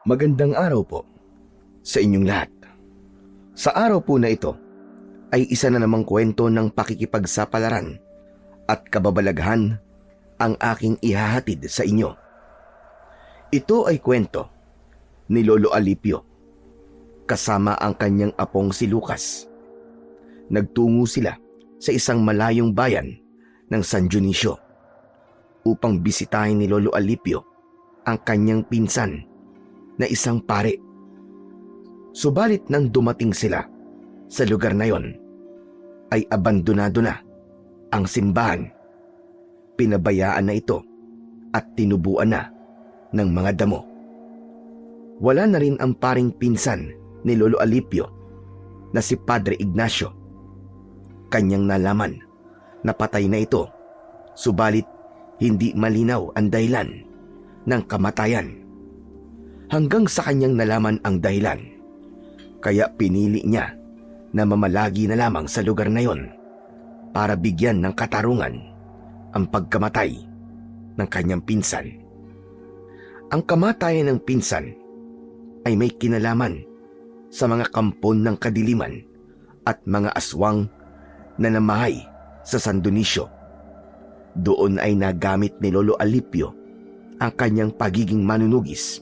Magandang araw po sa inyong lahat. Sa araw po na ito ay isa na namang kwento ng pakikipagsapalaran at kababalaghan ang aking ihahatid sa inyo. Ito ay kwento ni Lolo Alipio kasama ang kanyang apong si Lucas. Nagtungo sila sa isang malayong bayan ng San Dionisio upang bisitahin ni Lolo Alipio ang kanyang pinsan na isang pare. Subalit nang dumating sila sa lugar na yon, ay abandonado na ang simbahan. Pinabayaan na ito at tinubuan na ng mga damo. Wala na rin ang paring pinsan ni Lolo Alipio na si Padre Ignacio. Kanyang nalaman na patay na ito, subalit hindi malinaw ang dahilan ng kamatayan. Hanggang sa kanyang nalaman ang dahilan, kaya pinili niya na mamalagi na lamang sa lugar na yon para bigyan ng katarungan ang pagkamatay ng kanyang pinsan. Ang kamatayan ng pinsan ay may kinalaman sa mga kampon ng kadiliman at mga aswang na namahay sa San Dionisio. Doon ay nagamit ni Lolo Alipio ang kanyang pagiging manunugis,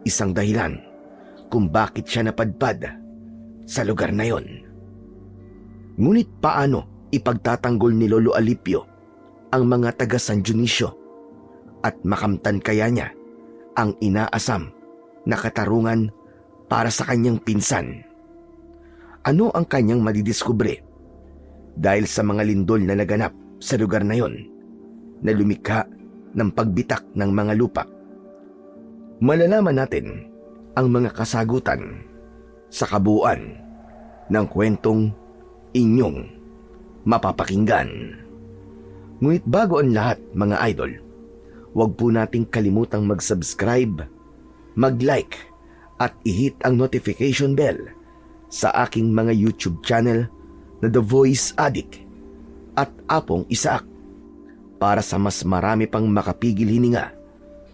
isang dahilan kung bakit siya napadpad sa lugar na yon. Ngunit paano ipagtatanggol ni Lolo Alipio ang mga taga San Dionisio at makamtan kaya niya ang inaasam na katarungan para sa kanyang pinsan? Ano ang kanyang madidiskubre dahil sa mga lindol na naganap sa lugar na yon na lumikha ng pagbitak ng mga lupa? Malalaman natin ang mga kasagutan sa kabuuan ng kwentong inyong mapapakinggan. Ngunit bago ang lahat, mga idol, huwag po nating kalimutang mag-subscribe, mag-like at i-hit ang notification bell sa aking mga YouTube channel na The Voice Addict at Apong Isaac para sa mas marami pang makapigil hininga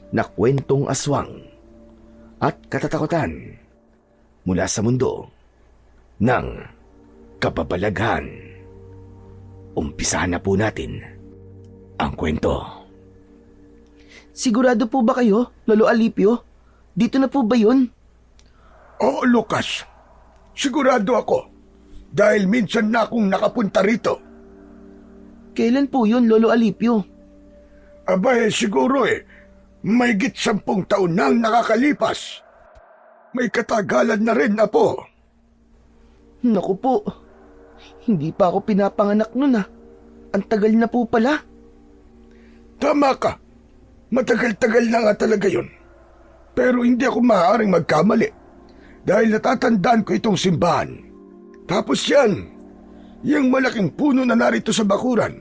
na kwentong aswang at katatakutan mula sa mundo ng kababalaghan. Umpisahan na po natin ang kwento. Sigurado po ba kayo, Lolo Alipio? Dito na po ba yun? Oo, Lucas. Sigurado ako dahil minsan na akong nakapunta rito. Kailan po yun, Lolo Alipio? Abay, siguro mahigit 10 taon nang nakakalipas. May katagalan na rin, Apo. Naku po, hindi pa ako pinapanganak nun ah. Ang tagal na po pala. Tama ka. Matagal-tagal na nga talaga yun. Pero hindi ako maaaring magkamali dahil natatandaan ko itong simbahan. Tapos yung malaking puno na narito sa bakuran.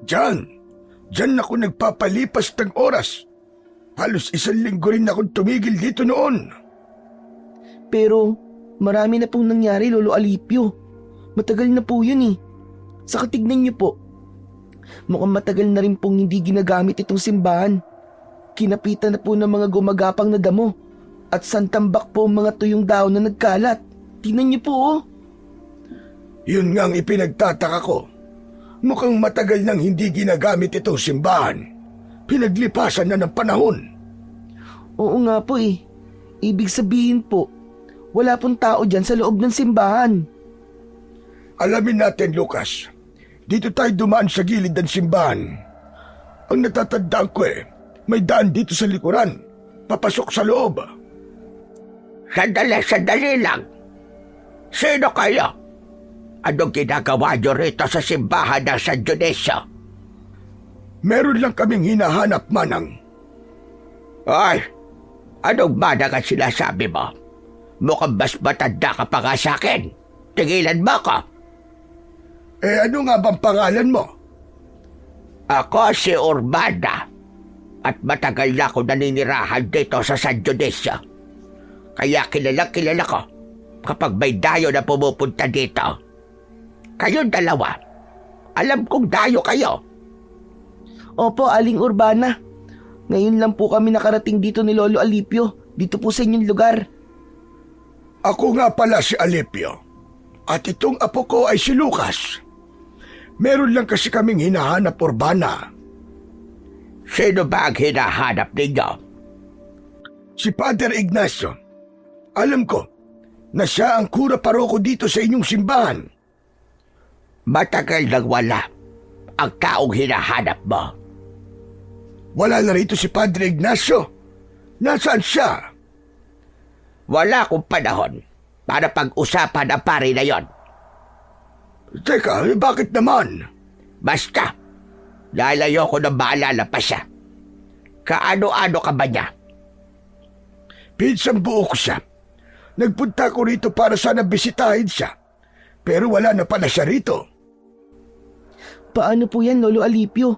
Diyan ako nagpapalipas ng oras. Halos 1 linggo rin akong tumigil dito noon. Pero marami na pong nangyari, Lolo Alipio. Matagal na po yun eh. Saka tignan niyo po. Mukhang matagal na rin pong hindi ginagamit itong simbahan. Kinapitan na po ng mga gumagapang na damo at santambak po ang mga tuyong daon na nagkalat. Tignan niyo po oh. Yun nga ang ipinagtataka ko. Mukhang matagal nang hindi ginagamit itong simbahan. Pinaglipasan na ng panahon. Oo nga po eh. Ibig sabihin po, wala pong tao dyan sa loob ng simbahan. Alamin natin, Lucas. Dito tayo dumaan sa gilid ng simbahan. Ang natatandaan ko may daan dito sa likuran. Papasok sa loob. Sandali lang. Sino kayo? Anong ginagawa nyo rito sa simbahan ng San Dionisio? Meron lang kaming hinahanap, Manang. Ay, anong manang ang sinasabi mo? Mukhang mas matanda ka pa nga sa akin. Tigilan mo ko. Ano nga bang pangalan mo? Ako si Urbana at matagal na ako naninirahan dito sa San Dionisio. Kaya kilala ko kapag may dayo na pumupunta dito. Kayong dalawa, alam kong dayo kayo. Opo, Aling Urbana. Ngayon lang po kami nakarating dito ni Lolo Alipio dito po sa inyong lugar. Ako nga pala si Alipio. At itong apo ko ay si Lucas. Meron lang kasi kaming hinahanap, Urbana. Sino ba ang hinahanap ninyo? Si Father Ignacio. Alam ko na siya ang kura paroko dito sa inyong simbahan. Matagal nang wala ang taong hinahanap mo. Wala na rito si Padre Ignacio. Nasaan siya? Wala akong panahon para pag-usapan ang pari na yon. Teka, bakit naman? Basta, lalayo ko na maalala pa siya. Kaano-ano ka ba niya? Pinsang buo ko siya. Nagpunta ko rito para sana bisitahin siya. Pero wala na pala siya rito. Paano po yan, Lolo Alipio?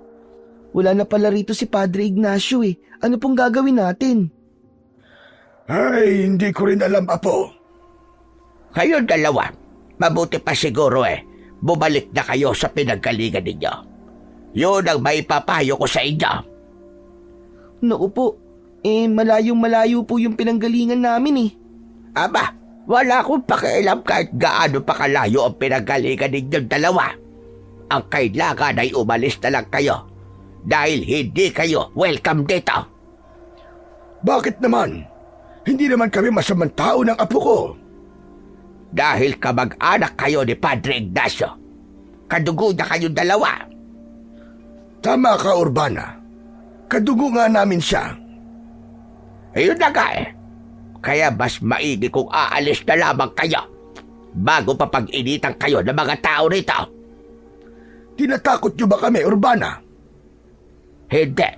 Wala na pala rito si Padre Ignacio eh. Ano pong gagawin natin? Ay, hindi ko rin alam, Apo. Kayong dalawa, mabuti pa siguro bumalik na kayo sa pinanggalingan ninyo. Yun ang may papayo ko sa inyo. Naku po, malayong-malayo po yung pinanggalingan namin eh. Aba, wala akong pakialam kahit gaano pa kalayo ang pinanggalingan ninyong dalawa. Ang kailangan ay umalis na lang kayo dahil hindi kayo welcome dito. Bakit naman? Hindi naman kami masamang tao ng apo ko. Dahil kamag-anak kayo ni Padre Ignacio. Kadugo na kayong dalawa. Tama ka, Urbana. Kadugo nga namin siya. Ayun na nga Kaya mas maigi kung aalis na lamang kayo bago pa pag-initan kayo ng mga tao rito. Tinatakot niyo ba kami, Urbana? Hindi.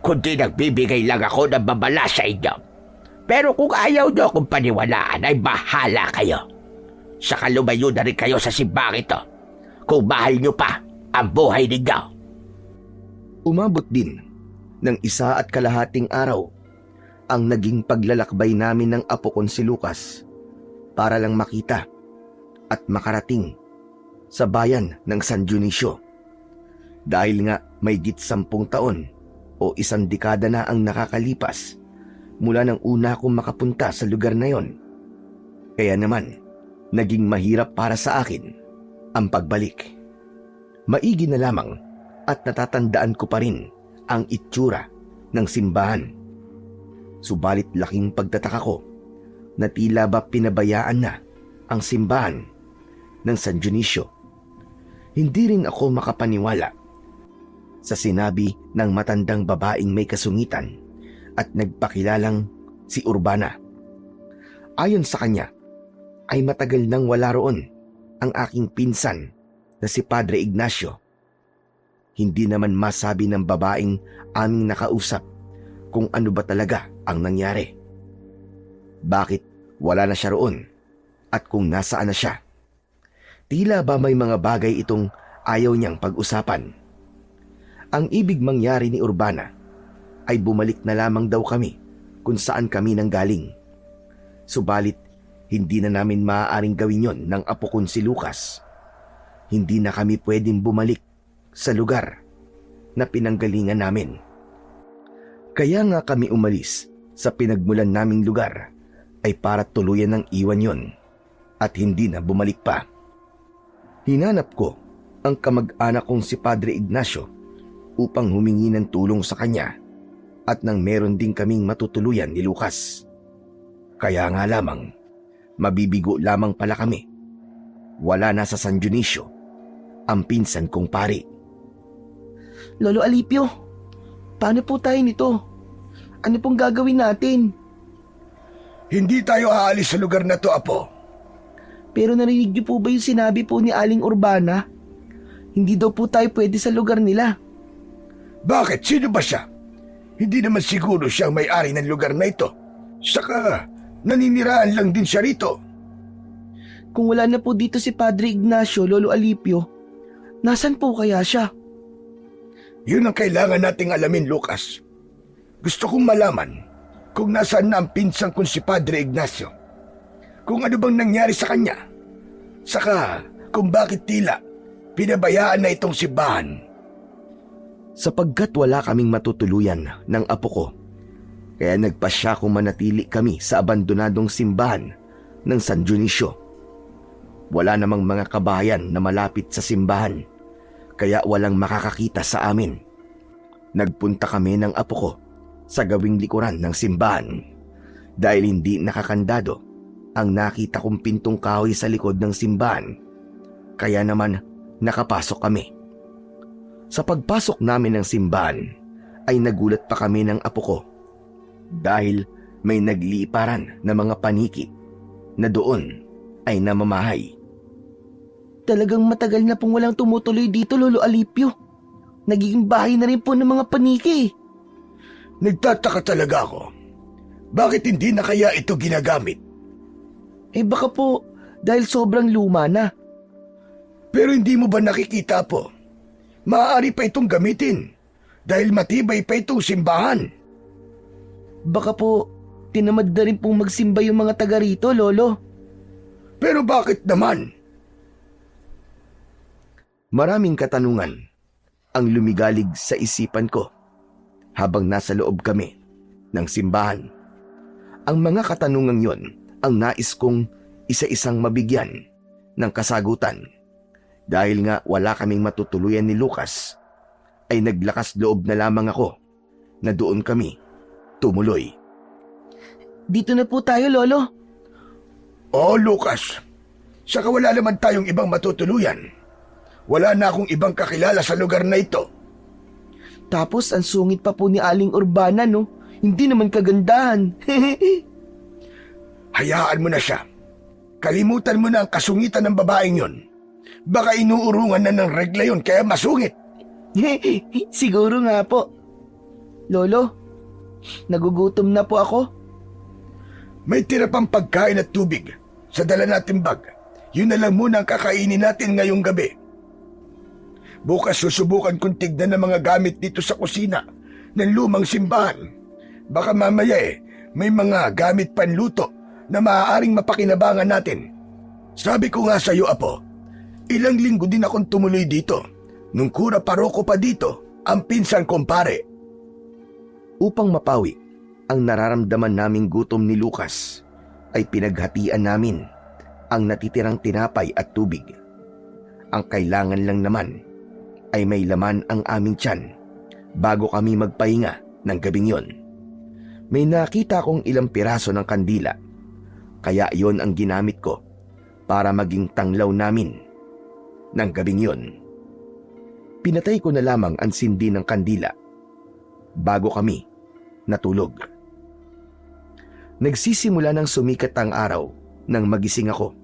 Kundi nagbibigay lang ako ng babala sa inyo. Pero kung ayaw niyo akong paniwalaan ay bahala kayo. Saka lumayo na rin kayo sa simbang ito kung mahal niyo pa ang buhay ninyo. Umabot din ng 1.5 araw ang naging paglalakbay namin ng apo kong si Lucas para lang makita at makarating sa bayan ng San Dionisio. Dahil nga may 10 taon o 1 dekada na ang nakakalipas mula nang una akong makapunta sa lugar na yon. Kaya naman, naging mahirap para sa akin ang pagbalik. Maigi na lamang at natatandaan ko pa rin ang itsura ng simbahan. Subalit laking pagtataka ko na tila ba pinabayaan na ang simbahan ng San Dionisio. Hindi rin ako makapaniwala sa sinabi ng matandang babaeng may kasungitan at nagpakilalang si Urbana. Ayon sa kanya, ay matagal nang wala roon ang aking pinsan na si Padre Ignacio. Hindi naman masabi ng babaeng aming nakausap kung ano ba talaga ang nangyari. Bakit wala na siya roon at kung nasaan na siya? Tila ba may mga bagay itong ayaw niyang pag-usapan. Ang ibig mangyari ni Urbana ay bumalik na lamang daw kami kung saan kami nanggaling. Subalit, hindi na namin maaaring gawin yon ng apo kong si Lucas. Hindi na kami pwedeng bumalik sa lugar na pinanggalingan namin. Kaya nga kami umalis sa pinagmulan naming lugar ay para tuluyan ng iwan yon at hindi na bumalik pa. Hinanap ko ang kamag-anak kong si Padre Ignacio upang humingi ng tulong sa kanya at nang meron din kaming matutuluyan ni Lucas. Kaya nga lamang, mabibigo lamang pala kami. Wala na sa San Dionisio ang pinsan kong pari. Lolo Alipio, paano po tayo nito? Ano pong gagawin natin? Hindi tayo aalis sa lugar na to, Apo. Pero narinig niyo po ba yung sinabi po ni Aling Urbana? Hindi daw po tayo pwede sa lugar nila. Bakit? Sino ba siya? Hindi naman siguro siyang may-ari ng lugar na ito. Saka, naniniraan lang din siya rito. Kung wala na po dito si Padre Ignacio, Lolo Alipio, nasan po kaya siya? Yun ang kailangan nating alamin, Lucas. Gusto kong malaman kung nasaan na ang pinsang kong si Padre Ignacio. Kung ano bang nangyari sa kanya. Saka, kung bakit tila pinabayaan na itong simbahan. Sapagkat wala kaming matutuluyan ng apo ko, Kaya nagpasya kung manatili kami sa abandonadong simbahan ng San Dionisio. Wala namang mga kabayan na malapit sa simbahan, kaya walang makakakita sa amin. Nagpunta kami ng apo ko sa gawing likuran ng simbahan dahil hindi nakakandado ang nakita kong pintong kahoy sa likod ng simbahan. Kaya naman nakapasok kami. Sa pagpasok namin ng simbahan ay nagulat pa kami ng apo ko dahil may nagliparan na mga paniki na doon ay namamahay. Talagang matagal na pong walang tumutuloy dito, Lolo Alipio. Nagiging bahay na rin po ng mga paniki. Nagtataka talaga ako. Bakit hindi na kaya ito ginagamit? Baka po dahil sobrang luma na. Pero hindi mo ba nakikita po? Maaari pa itong gamitin dahil matibay pa itong simbahan. Baka po tinamad na rin pong magsimba yung mga taga rito, Lolo. Pero bakit naman? Maraming katanungan ang lumigalig sa isipan ko habang nasa loob kami ng simbahan. Ang mga katanungang yon ang nais kong isa-isang mabigyan ng kasagutan. Dahil nga wala kaming matutuluyan ni Lucas, ay naglakas loob na lamang ako na doon kami tumuloy. Dito na po tayo, Lolo. Oh, Lucas. Saka wala naman tayong ibang matutuluyan. Wala na akong ibang kakilala sa lugar na ito. Tapos ang sungit pa po ni Aling Urbana, no? Hindi naman kagandahan. Hayaan mo na siya. Kalimutan mo na ang kasungitan ng babaeng yon. Baka inuurungan na ng regla yun kaya masungit. Siguro nga po. Lolo, nagugutom na po ako. May tira pang pagkain at tubig sa dala nating bag. Yun na lang muna ang kakainin natin ngayong gabi. Bukas susubukan kong tignan ng mga gamit dito sa kusina ng lumang simbahan. Baka mamaya may mga gamit panluto na maaaring mapakinabangan natin. Sabi ko nga sa iyo, Apo, ilang linggo din akong tumuloy dito. Nung kura paroko pa dito, ang pinsan kong pare. Upang mapawi ang nararamdaman naming gutom ni Lucas, ay pinaghatian namin ang natitirang tinapay at tubig. Ang kailangan lang naman ay may laman ang aming tiyan bago kami magpahinga ng gabing yon. May nakita kong ilang piraso ng kandila, kaya yon ang ginamit ko para maging tanglaw namin ng gabing yon. Pinatay ko na lamang ang sindi ng kandila bago kami natulog. Nagsisimula ng sumikat ang araw nang magising ako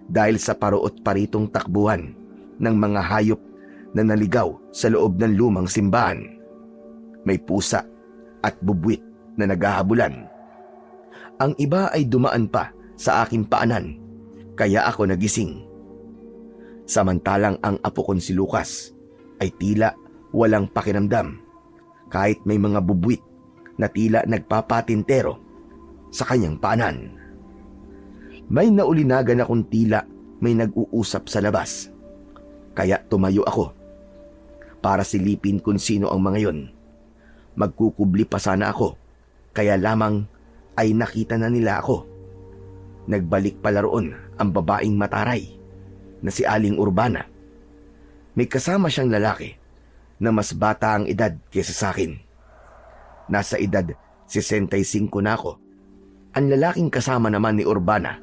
dahil sa paruot paritong takbuhan ng mga hayop na naligaw sa loob ng lumang simbahan. May pusa at bubwit na naghahabulan. Ang iba ay dumaan pa sa aking paanan, kaya ako nagising. Samantalang ang apo kong si Lucas ay tila walang pakiramdam kahit may mga bubwit na tila nagpapatintero sa kanyang paanan. May naulinagan akong tila may nag-uusap sa labas, kaya tumayo ako para silipin kung sino ang mga yon. Magkukubli pa sana ako, kaya lamang ay nakita na nila ako. Nagbalik pala roon ang babaeng mataray na si Aling Urbana. May kasama siyang lalaki na mas bata ang edad kaysa sa akin. Nasa edad 65 na ako. Ang lalaking kasama naman ni Urbana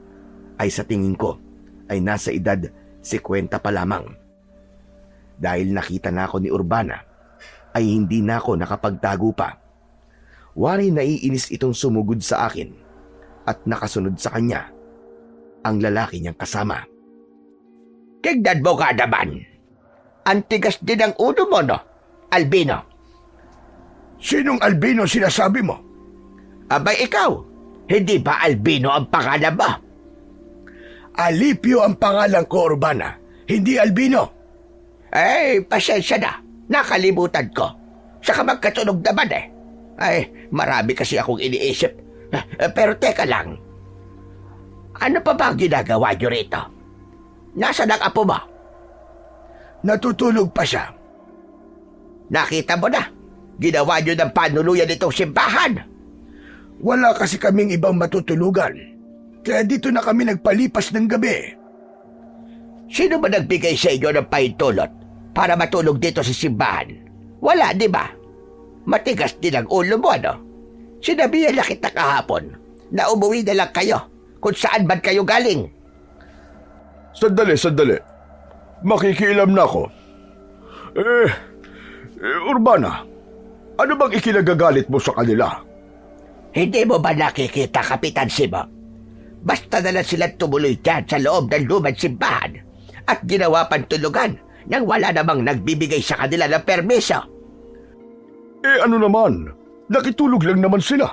ay sa tingin ko ay nasa edad 50 pa lamang. Dahil nakita na ako ni Urbana ay hindi na ako nakapagtago pa. Wari naiinis itong sumugod sa akin at nakasunod sa kanya ang lalaki niyang kasama. Tignan mo ka naman. Ang tigas din ang ulo mo, no, Albino? Sinong Albino sinasabi mo? Abay ikaw, hindi ba Albino ang pangalan mo? Alipio ang pangalan ko, Urbana. Hindi Albino. Pasensya na. Nakalimutan ko. Saka magkatunog naman marami kasi akong iniisip. Pero teka lang. Ano pa ba ang ginagawa niyo rito? Nasaan ang apo mo? Natutulog pa siya. Nakita mo na. Ginawa niyo ng panuluyan itong simbahan. Wala kasi kaming ibang matutulugan. Kaya dito na kami nagpalipas ng gabi. Sino ba nagbigay sa inyo ng pahintulot para matulog dito sa simbahan? Wala, di ba? Matigas din ang ulo mo, ano? Sinabihan na kita kahapon na umuwi na lang kayo kung saan man kayo galing. Sandali. Makikialam na ako. Urbana, ano bang ikinagagalit mo sa kanila? Hindi mo ba nakikita, Kapitan Simo? Basta na lang silang tumuloy dyan sa loob ng lumang simbahan at ginawa pang tulugan nang wala namang nagbibigay sa kanila ng permiso. Ano naman? Nakitulog lang naman sila.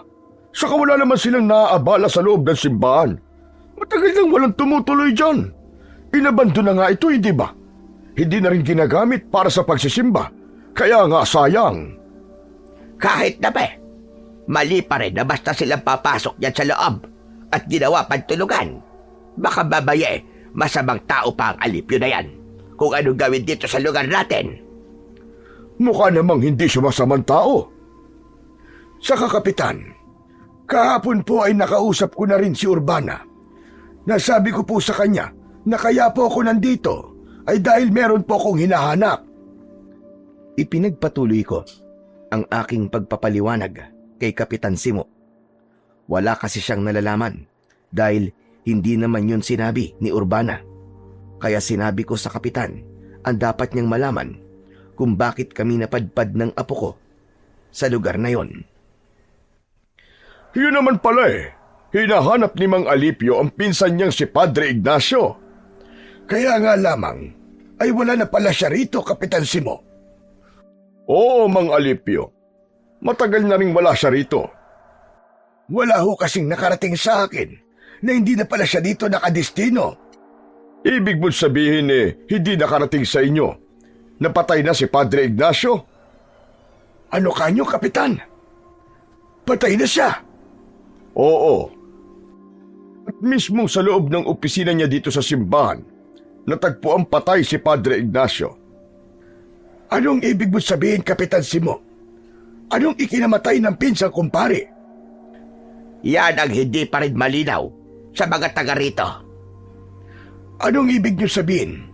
Saka wala naman silang naaabala sa loob ng simbahan. Matagal nang walang tumutuloy dyan. Inabando na nga ito, hindi ba? Hindi na rin ginagamit para sa pagsisimba. Kaya nga sayang. Kahit na ba, mali pa rin na basta silang papasok yan sa loob at ginawa pang tulugan. Baka babaya masamang tao pa ang alipyo na yan kung anong gawin dito sa lugar natin. Mukha namang hindi siya masamang tao. Saka Kapitan, kahapon po ay nakausap ko na rin si Urbana. Nasabi ko po sa kanya na kaya po ako nandito ay dahil meron po akong hinahanap. Ipinagpatuloy ko ang aking pagpapaliwanag kay Kapitan Simo. Wala kasi siyang nalalaman dahil hindi naman yun sinabi ni Urbana. Kaya sinabi ko sa Kapitan ang dapat niyang malaman kung bakit kami napadpad ng apo ko sa lugar na yon. Yun naman pala hinahanap ni Mang Alipio ang pinsan niyang si Padre Ignacio. Kaya nga lamang ay wala na pala siya rito, Kapitan Simo. Oo, Mang Alipio. Matagal na rin wala siya rito. Wala ho kasing nakarating sa akin na hindi na pala siya dito nakadestino. Ibig mo sabihin hindi nakarating sa inyo. Napatay na si Padre Ignacio? Ano kanyo, Kapitan? Patay na siya? Oo. At mismo sa loob ng opisina niya dito sa simbahan, natagpuan patay si Padre Ignacio. Anong ibig mo sabihin, Kapitan Simo? Anong ikinamatay ng pinsang kumpare? Yan ang hindi pa rin malinaw sa mga taga rito. Anong ibig niyo sabihin?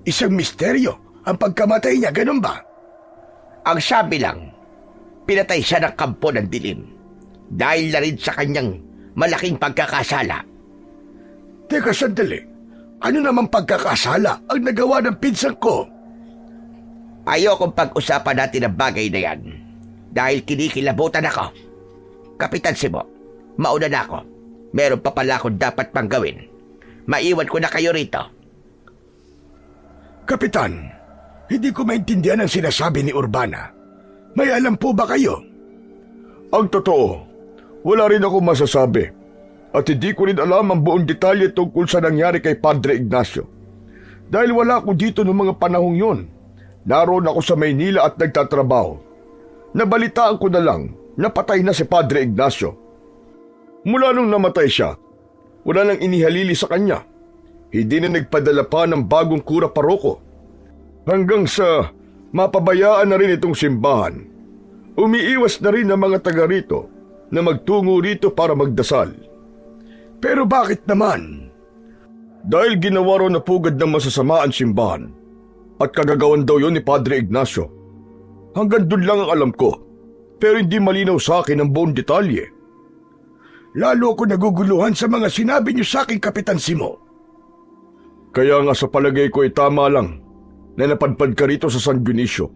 Isang misteryo ang pagkamatay niya, ganun ba? Ang sabi lang, pinatay siya ng kampo ng dilim dahil na rin sa kanyang malaking pagkakasala. Teka sandali, ano naman pagkakasala ang nagawa ng pinsang ko? Ayokong pag-usapan natin ang bagay na yan dahil kinikilabutan ako. Kapitan Simo, mauna na ako. Meron pa pala akong dapat pang gawin. Maiwan ko na kayo rito. Kapitan, hindi ko maintindihan ang sinasabi ni Urbana. May alam po ba kayo? Ang totoo, wala rin ako masasabi. At hindi ko rin alam ang buong detalye tungkol sa nangyari kay Padre Ignacio. Dahil wala ako dito noong mga panahong yon. Naroon ako sa Maynila at nagtatrabaho. Nabalitaan ko na lang na patay na si Padre Ignacio. Mula nung namatay siya, wala nang inihalili sa kanya. Hindi na nagpadala pa ng bagong kura paroko. Hanggang sa mapabayaan na rin itong simbahan. Umiiwas na rin ang mga taga rito na magtungo rito para magdasal. Pero bakit naman? Dahil ginawa raw na pugad ng masasama ang simbahan at kagagawan daw yon ni Padre Ignacio. Hanggang dun lang ang alam ko, pero hindi malinaw sa akin ang buong detalye. Lalo ako naguguluhan sa mga sinabi niyo sa akin, Kapitan Simo. Kaya nga sa palagay ko ay tama lang na napadpad ka rito sa San Dionisio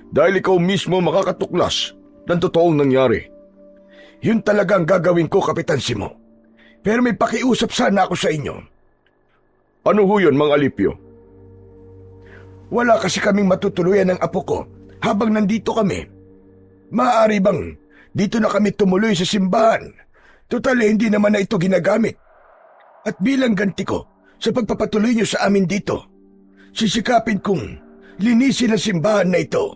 dahil ikaw mismo makakatuklas ng totoong nangyari. Yun talaga ang gagawin ko, Kapitan Simo. Pero may pakiusap sana ako sa inyo. Ano ho yun, Mang Alipio? Wala kasi kaming matutuluyan ng apo ko habang nandito kami. Maaari bang dito na kami tumuloy sa simbahan? Total, hindi naman na ito ginagamit. At bilang ganti ko sa pagpapatuloy niyo sa amin dito, sisikapin kong linisin ang simbahan na ito.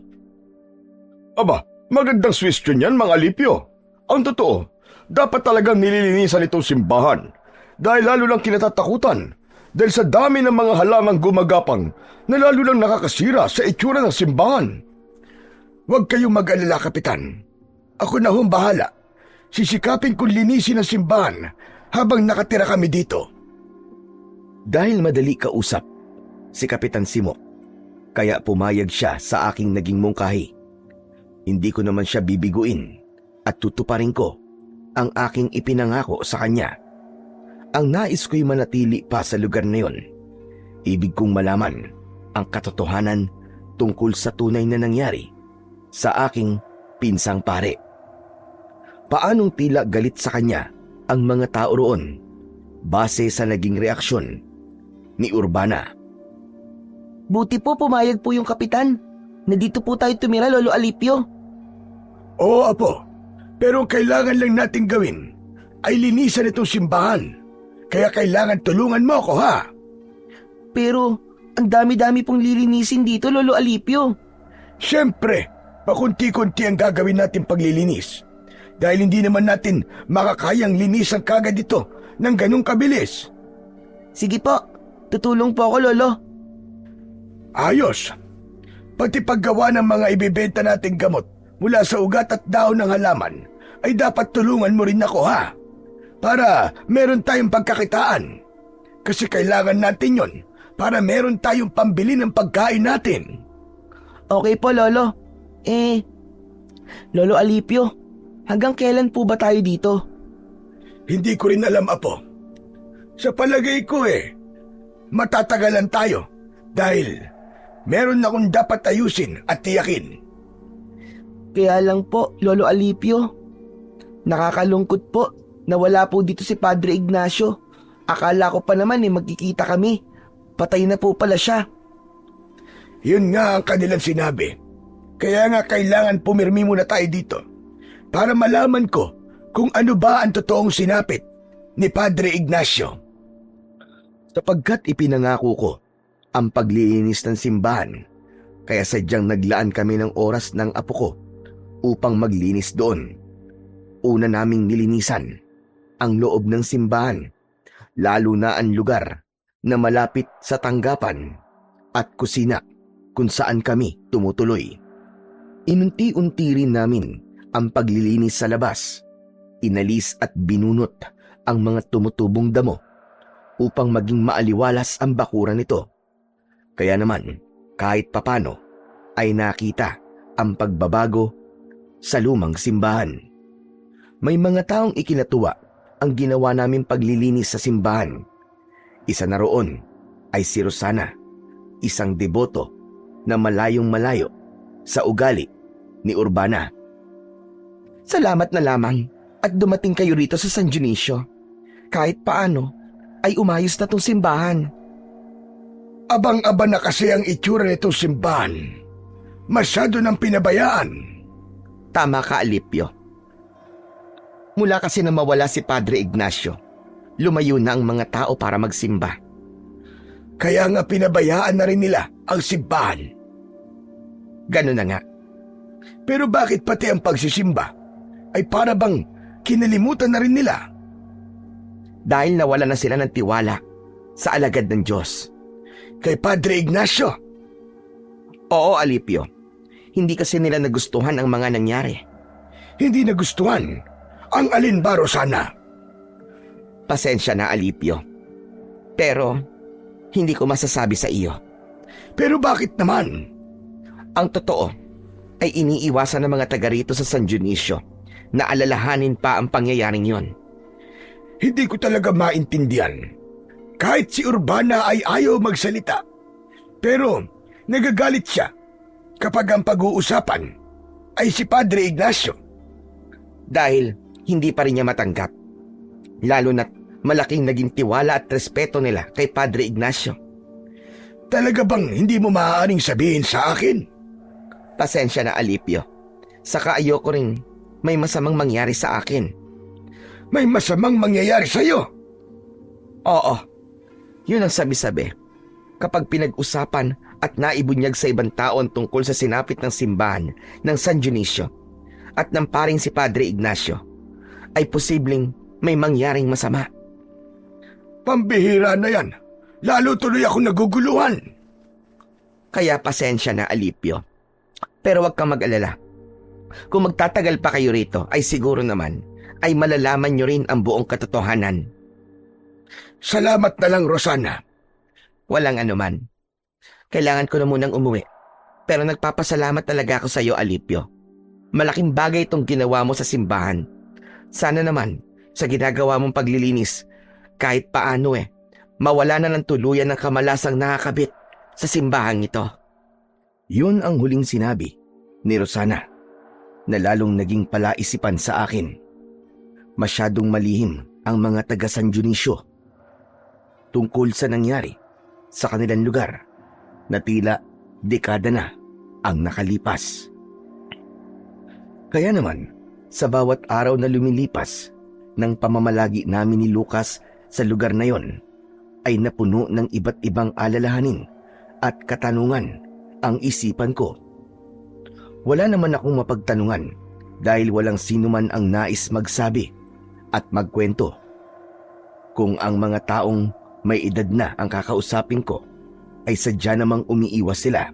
Aba, magandang suggestion yan, Mang Alipio. Ang totoo, dapat talagang nililinisan itong simbahan dahil lalo lang kinatatakutan dahil sa dami ng mga halamang gumagapang na lalo lang nakakasira sa itsura ng simbahan. Huwag kayong mag-alala, Kapitan. Ako na hong bahala. sisikapin kong linisin ang simbahan habang nakatira kami dito. Dahil madali kausap si Kapitan Simok, kaya pumayag siya sa aking naging mungkahi. Hindi ko naman siya bibiguin at tutuparin ko ang aking ipinangako sa kanya. Ang nais ko'y manatili pa sa lugar na yon. Ibig kong malaman ang katotohanan tungkol sa tunay na nangyari sa aking pinsang pare. Paanong tila galit sa kanya ang mga tao roon base sa naging reaksyon ni Urbana. Buti po pumayag po yung kapitan. Nandito po tayo tumira, Lolo Alipio. Oo, Apo. Pero ang kailangan lang nating gawin ay linisan itong simbahan. Kaya kailangan tulungan mo ako, ha? Pero ang dami-dami pong lilinisin dito, Lolo Alipio. Siyempre, pakunti-kunti ang gagawin natin paglilinis. Dahil hindi naman natin makakayang linisan kagad ito ng ganong kabilis. Sige po, tutulong po ako, Lolo. Ayos. Pati paggawa ng mga ibibenta nating gamot mula sa ugat at dahon ng halaman ay dapat tulungan mo rin ako, ha? Para meron tayong pagkakitaan. Kasi kailangan natin yon para meron tayong pambili ng pagkain natin. Okay po, Lolo. Lolo Alipio, hanggang kailan po ba tayo dito? Hindi ko rin alam, Apo. Sa palagay ko matatagalan tayo dahil meron akong dapat ayusin at tiyakin. Kaya lang po, Lolo Alipio, nakakalungkot po na wala po dito si Padre Ignacio. Akala ko pa naman magkikita kami. Patay na po pala siya. Yun nga ang kanilang sinabi. Kaya nga kailangan pumirmi muna tayo dito para malaman ko kung ano ba ang totoong sinapit ni Padre Ignacio. Sapagkat ipinangako ko ang paglilinis ng simbahan, kaya sadyang naglaan kami ng oras ng apo ko upang maglinis doon. Una naming nilinisan ang loob ng simbahan, lalo na ang lugar na malapit sa tanggapan at kusina kung saan kami tumutuloy. Inunti-unti rin namin ang paglilinis sa labas. Inalis at binunot ang mga tumutubong damo upang maging maaliwalas ang bakuran nito. Kaya naman, kahit papano, ay nakita ang pagbabago sa lumang simbahan. May mga taong ikinatuwa ang ginawa naming paglilinis sa simbahan. Isa na roon ay si Rosana, isang deboto na malayong-malayo sa ugali ni Urbana. Salamat na lamang at dumating kayo rito sa San Dionisio. Kahit paano ay umayos na tong simbahan. Abang-aba na kasi ang itsura nitong simbahan. Masyado nang pinabayaan. Tama ka, Alipio. Mula kasi na mawala si Padre Ignacio, lumayo na ang mga tao para magsimba. Kaya nga pinabayaan na rin nila ang simbahan. Ganun na nga. Pero bakit pati ang pagsisimba ay para bang kinalimutan na rin nila? Dahil nawala na sila ng tiwala sa alagad ng Diyos. Kay Padre Ignacio? Oo, Alipio. Hindi kasi nila nagustuhan ang mga nangyari. Hindi nagustuhan? Ang alin ba, Rosana? Pasensya na, Alipio. Pero hindi ko masasabi sa iyo. Pero bakit naman? Ang totoo ay iniiwasan ng mga taga rito sa San Dionisio na alalahanin pa ang pangyayaring yon. Hindi ko talaga maintindihan. Kahit si Urbana ay ayaw magsalita. Pero nagagalit siya kapag ang pag-uusapan ay si Padre Ignacio. Dahil hindi pa rin niya matanggap. Lalo na't malaking naging tiwala at respeto nila kay Padre Ignacio. Talaga bang hindi mo maaaring sabihin sa akin? Pasensya na, Alipio. Saka ayoko rin may masamang mangyari sa akin. May masamang mangyayari sa'yo? Oo. Yun ang sabi-sabi. Kapag pinag-usapan at naibunyag sa ibang tao ang tungkol sa sinapit ng simbahan ng San Dionisio at ng paring si Padre Ignacio, ay posibleng may mangyaring masama. Pambihira na yan. Lalo tuloy ako naguguluhan. Kaya pasensya na, Alipio. Pero wag kang mag-alala. Kung magtatagal pa kayo rito, ay siguro naman ay malalaman nyo rin ang buong katotohanan. Salamat na lang, Rosana. Walang anuman. Kailangan ko na munang umuwi. Pero nagpapasalamat talaga ako sa iyo, Alipio. Malaking bagay itong ginawa mo sa simbahan. Sana naman, sa ginagawa mong paglilinis, kahit paano mawala na ng tuluyan ng kamalasang nakakabit sa simbahang ito. Yun ang huling sinabi ni Rosana na lalong naging palaisipan sa akin. Masyadong malihim ang mga taga San Dionisio tungkol sa nangyari sa kanilang lugar na tila dekada na ang nakalipas. Kaya naman, sa bawat araw na lumilipas ng pamamalagi namin ni Lucas sa lugar na yon, ay napuno ng iba't ibang alalahanin at katanungan ang isipan ko. Wala naman akong mapagtanungan dahil walang sino man ang nais magsabi at magkwento. Kung ang mga taong may edad na ang kakausapin ko ay sadya namang umiiwas sila,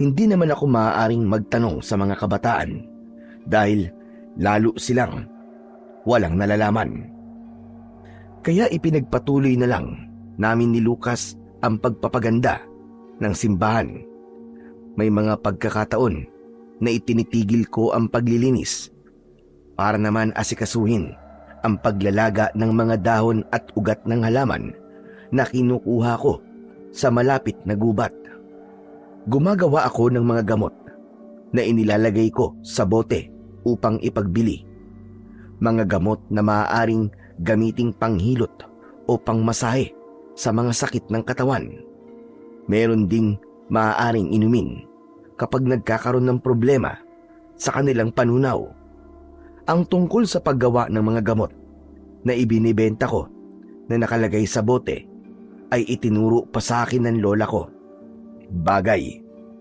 hindi naman ako maaaring magtanong sa mga kabataan dahil lalo silang walang nalalaman. Kaya ipinagpatuloy na lang namin ni Lucas ang pagpapaganda ng simbahan. May mga pagkakataon na itinitigil ko ang paglilinis para naman asikasuhin ang paglalaga ng mga dahon at ugat ng halaman na kinukuha ko sa malapit na gubat. Gumagawa ako ng mga gamot na inilalagay ko sa bote upang ipagbili. Mga gamot na maaaring gamiting panghilot o pangmasahe sa mga sakit ng katawan. Meron ding maaaring inumin kapag nagkakaroon ng problema sa kanilang panunaw. Ang tungkol sa paggawa ng mga gamot na ibinibenta ko na nakalagay sa bote ay itinuro pa sa akin ng lola ko. Bagay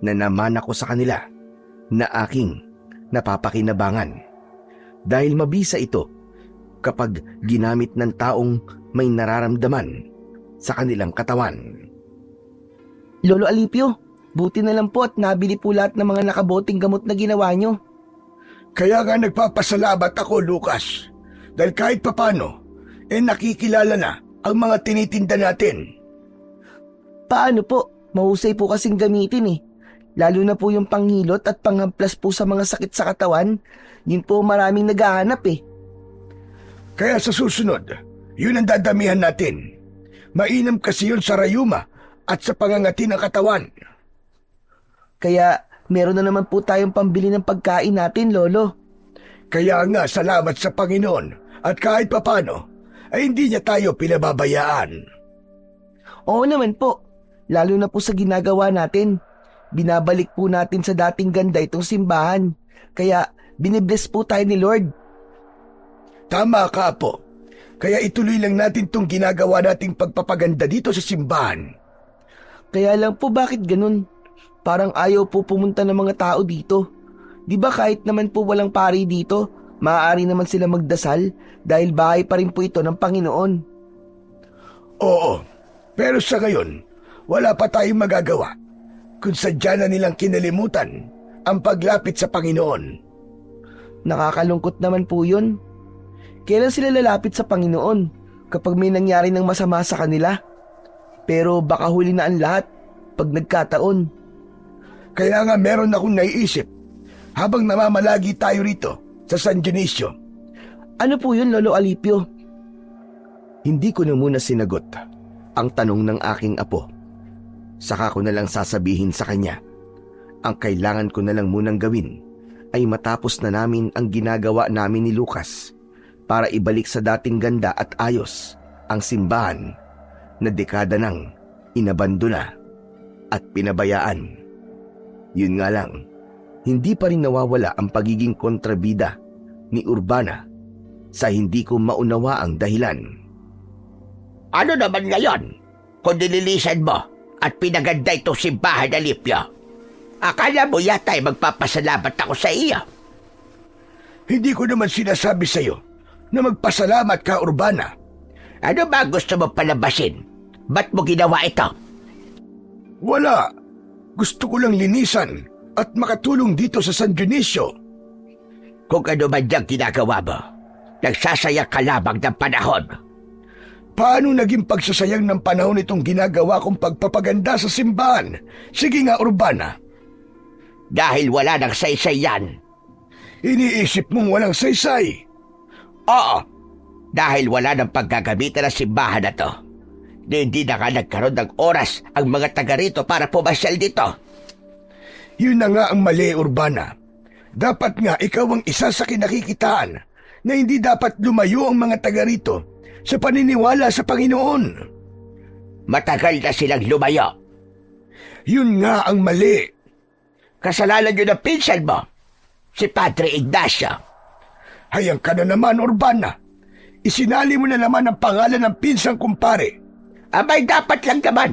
na naman ako sa kanila na aking napapakinabangan dahil mabisa ito kapag ginamit ng taong may nararamdaman sa kanilang katawan. Lolo Alipio, buti na lang po at nabili po lahat ng mga nakaboting gamot na ginawa nyo. Kaya nga nagpapasalamat ako, Lucas. Dahil kahit papano, nakikilala na ang mga tinitinda natin. Paano po? Mahusay po kasing gamitin Lalo na po yung panghilot at panghamplas po sa mga sakit sa katawan. Yun po maraming naghahanap Kaya sa susunod, yun ang dadamihan natin. Mainam kasi yun sa rayuma at sa pangangati ng katawan. Kaya meron na naman po tayong pambili ng pagkain natin, Lolo. Kaya nga salamat sa Panginoon at kahit papano ay hindi niya tayo pinababayaan. Oo naman po, lalo na po sa ginagawa natin. Binabalik po natin sa dating ganda itong simbahan. Kaya binibless po tayo ni Lord. Tama ka, Apo. Kaya ituloy lang natin tong ginagawa nating pagpapaganda dito sa simbahan. Kaya lang po bakit ganun? Parang ayaw po pumunta ng mga tao dito. Di ba kahit naman po walang pari dito, maaari naman sila magdasal dahil bahay pa rin po ito ng Panginoon. Oo, pero sa ngayon, wala pa tayong magagawa kung sadya na nilang kinalimutan ang paglapit sa Panginoon. Nakakalungkot naman po yun. Kailan sila lalapit sa Panginoon kapag may nangyari ng masama sa kanila? Pero baka huli na ang lahat pag nagkataon. Kaya nga meron akong naiisip habang namamalagi tayo rito sa San Dionisio. Ano po yun, Lolo Alipio? Hindi ko na muna sinagot ang tanong ng aking apo. Saka ko na lang sasabihin sa kanya. Ang kailangan ko na lang munang gawin ay matapos na namin ang ginagawa namin ni Lucas para ibalik sa dating ganda at ayos ang simbahan na dekada nang inabandona at pinabayaan. Yun nga lang, hindi pa rin nawawala ang pagiging kontrabida ni Urbana sa hindi ko maunawa ang dahilan. Ano naman ngayon kung nililisan mo at pinaganda itong simbahan, Alipio? Akala mo yata ay magpapasalamat ako sa iyo. Hindi ko naman sinasabi sa iyo na magpasalamat ka, Urbana. Ano ba gusto mo palabasin? Ba't mo ginawa ito? Wala. Gusto ko lang linisan at makatulong dito sa San Dionisio. Kung ano man diyang ginagawa mo, Nagsasayang ka lamang ng panahon. Paano naging pagsasayang ng panahon itong ginagawa kong pagpapaganda sa simbahan? Sige nga, Urbana. Dahil wala nang saysay yan. Iniisip mong walang saysay. Oo, dahil wala nang paggagamitan ng simbahan na to. Hindi na nga nagkaroon ng oras ang mga taga rito para pumasyal dito. Yun na nga ang mali, Urbana. Dapat nga ikaw ang isa sa kinakikitaan na hindi dapat lumayo ang mga taga rito sa paniniwala sa Panginoon. Matagal na silang lumayo. Yun nga ang mali. Kasalanan yun ng pinsan mo, si Padre Ignacio. Hayang ka na naman, Urbana. Isinali mo na naman ang pangalan ng pinsang kumpare. Abay, dapat lang naman.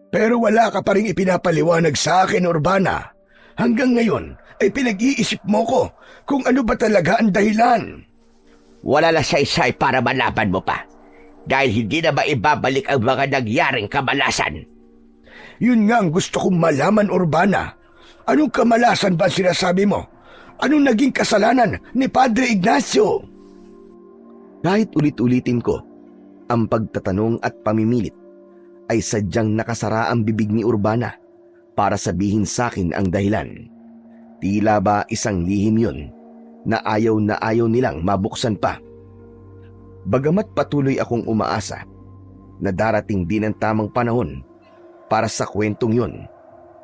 Pero wala ka pa rin ipinapaliwanag sa akin, Urbana. Hanggang ngayon ay pinag-iisip mo ko kung ano ba talaga ang dahilan. Wala na saysay para malaman mo pa. Dahil hindi na maibabalik ang mga nangyaring kamalasan. Yun nga ang gusto kong malaman, Urbana. Anong kamalasan ba sinasabi mo? Anong naging kasalanan ni Padre Ignacio? Kahit ulit-ulitin ko, ang pagtatanong at pamimilit ay sadyang nakasara ang bibig ni Urbana para sabihin sa akin ang dahilan. Tila ba isang lihim yun na ayaw nilang mabuksan pa. Bagamat patuloy akong umaasa na darating din ang tamang panahon para sa kwentong yun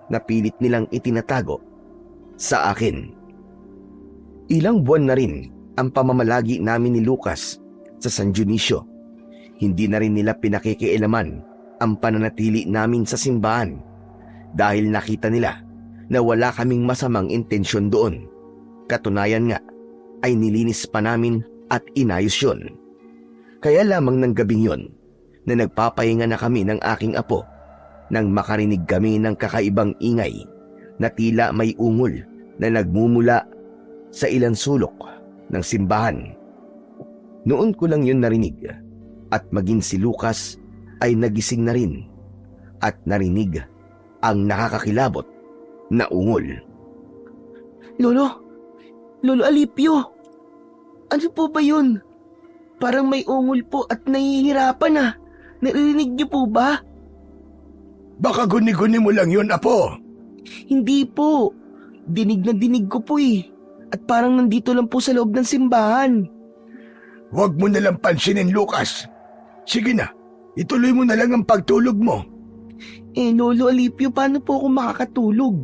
na pilit nilang itinatago sa akin. Ilang buwan na rin ang pamamalagi namin ni Lucas sa San Dionisio. Hindi na rin nila pinakikialaman ang pananatili namin sa simbahan dahil nakita nila na wala kaming masamang intensyon doon. Katunayan nga ay nilinis pa namin at inayos yun. Kaya lamang ng gabing yon na nagpapahinga na kami ng aking apo nang makarinig kami ng kakaibang ingay na tila may ungol na nagmumula sa ilang sulok ng simbahan. Noon ko lang yun narinig at maging si Lucas ay nagising na rin at narinig ang nakakakilabot na ungol. Lolo Alipio, ano po ba yun? Parang may ungol po at nahihirapan na. Naririnig niyo po ba? Baka guni-guni mo lang yun, Apo. Hindi po. Dinig na dinig ko po eh. At parang nandito lang po sa loob ng simbahan. Huwag mo nalang pansinin, Lucas. Sige na, ituloy mo na lang ang pagtulog mo. Lolo Alipio, paano po ako makakatulog?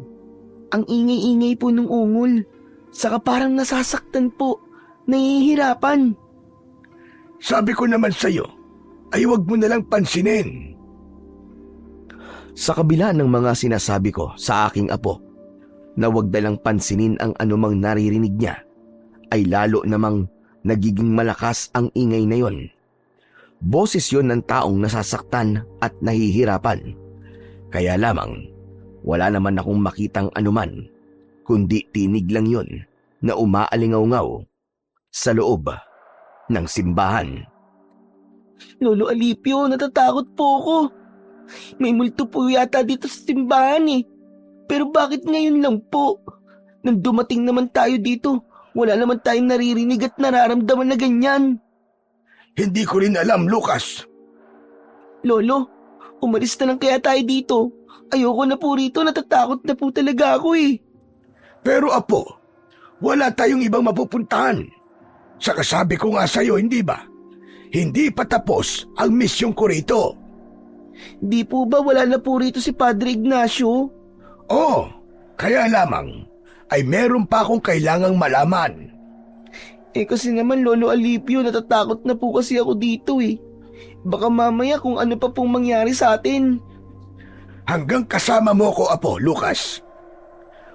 Ang ingay-ingay po ng ungol. Saka parang nasasaktan po. Nahihirapan. Sabi ko naman sa'yo, ay huwag mo nalang pansinin. Sa kabila ng mga sinasabi ko sa aking apo na huwag dalang pansinin ang anumang naririnig niya, ay lalo namang nagiging malakas ang ingay na yon. Boses yon ng taong nasasaktan at nahihirapan. Kaya lamang, wala naman akong makitang anuman, kundi tinig lang yon na umaalingaw-ngaw sa loob ng simbahan. Lolo Alipio, natatakot po ako. May multo po yata dito sa simbahan eh. Pero bakit ngayon lang po? Nang dumating naman tayo dito, wala naman tayong naririnig at nararamdaman na ganyan. Hindi ko rin alam, Lucas. Lolo, umalis na lang kaya tayo dito. Ayoko na po rito, natatakot na po talaga ako eh. Pero Apo, wala tayong ibang mapupuntahan. Saka sabi ko nga sa'yo, hindi ba? Hindi pa tapos ang misyon ko rito. Di po ba wala na po rito si Padre Ignacio? Oo, kaya lamang ay meron pa akong kailangang malaman. Kasi naman Lolo Alipio, natatakot na po kasi ako dito eh. Baka mamaya kung ano pa pong mangyari sa atin. Hanggang kasama mo ko, Apo, Lucas.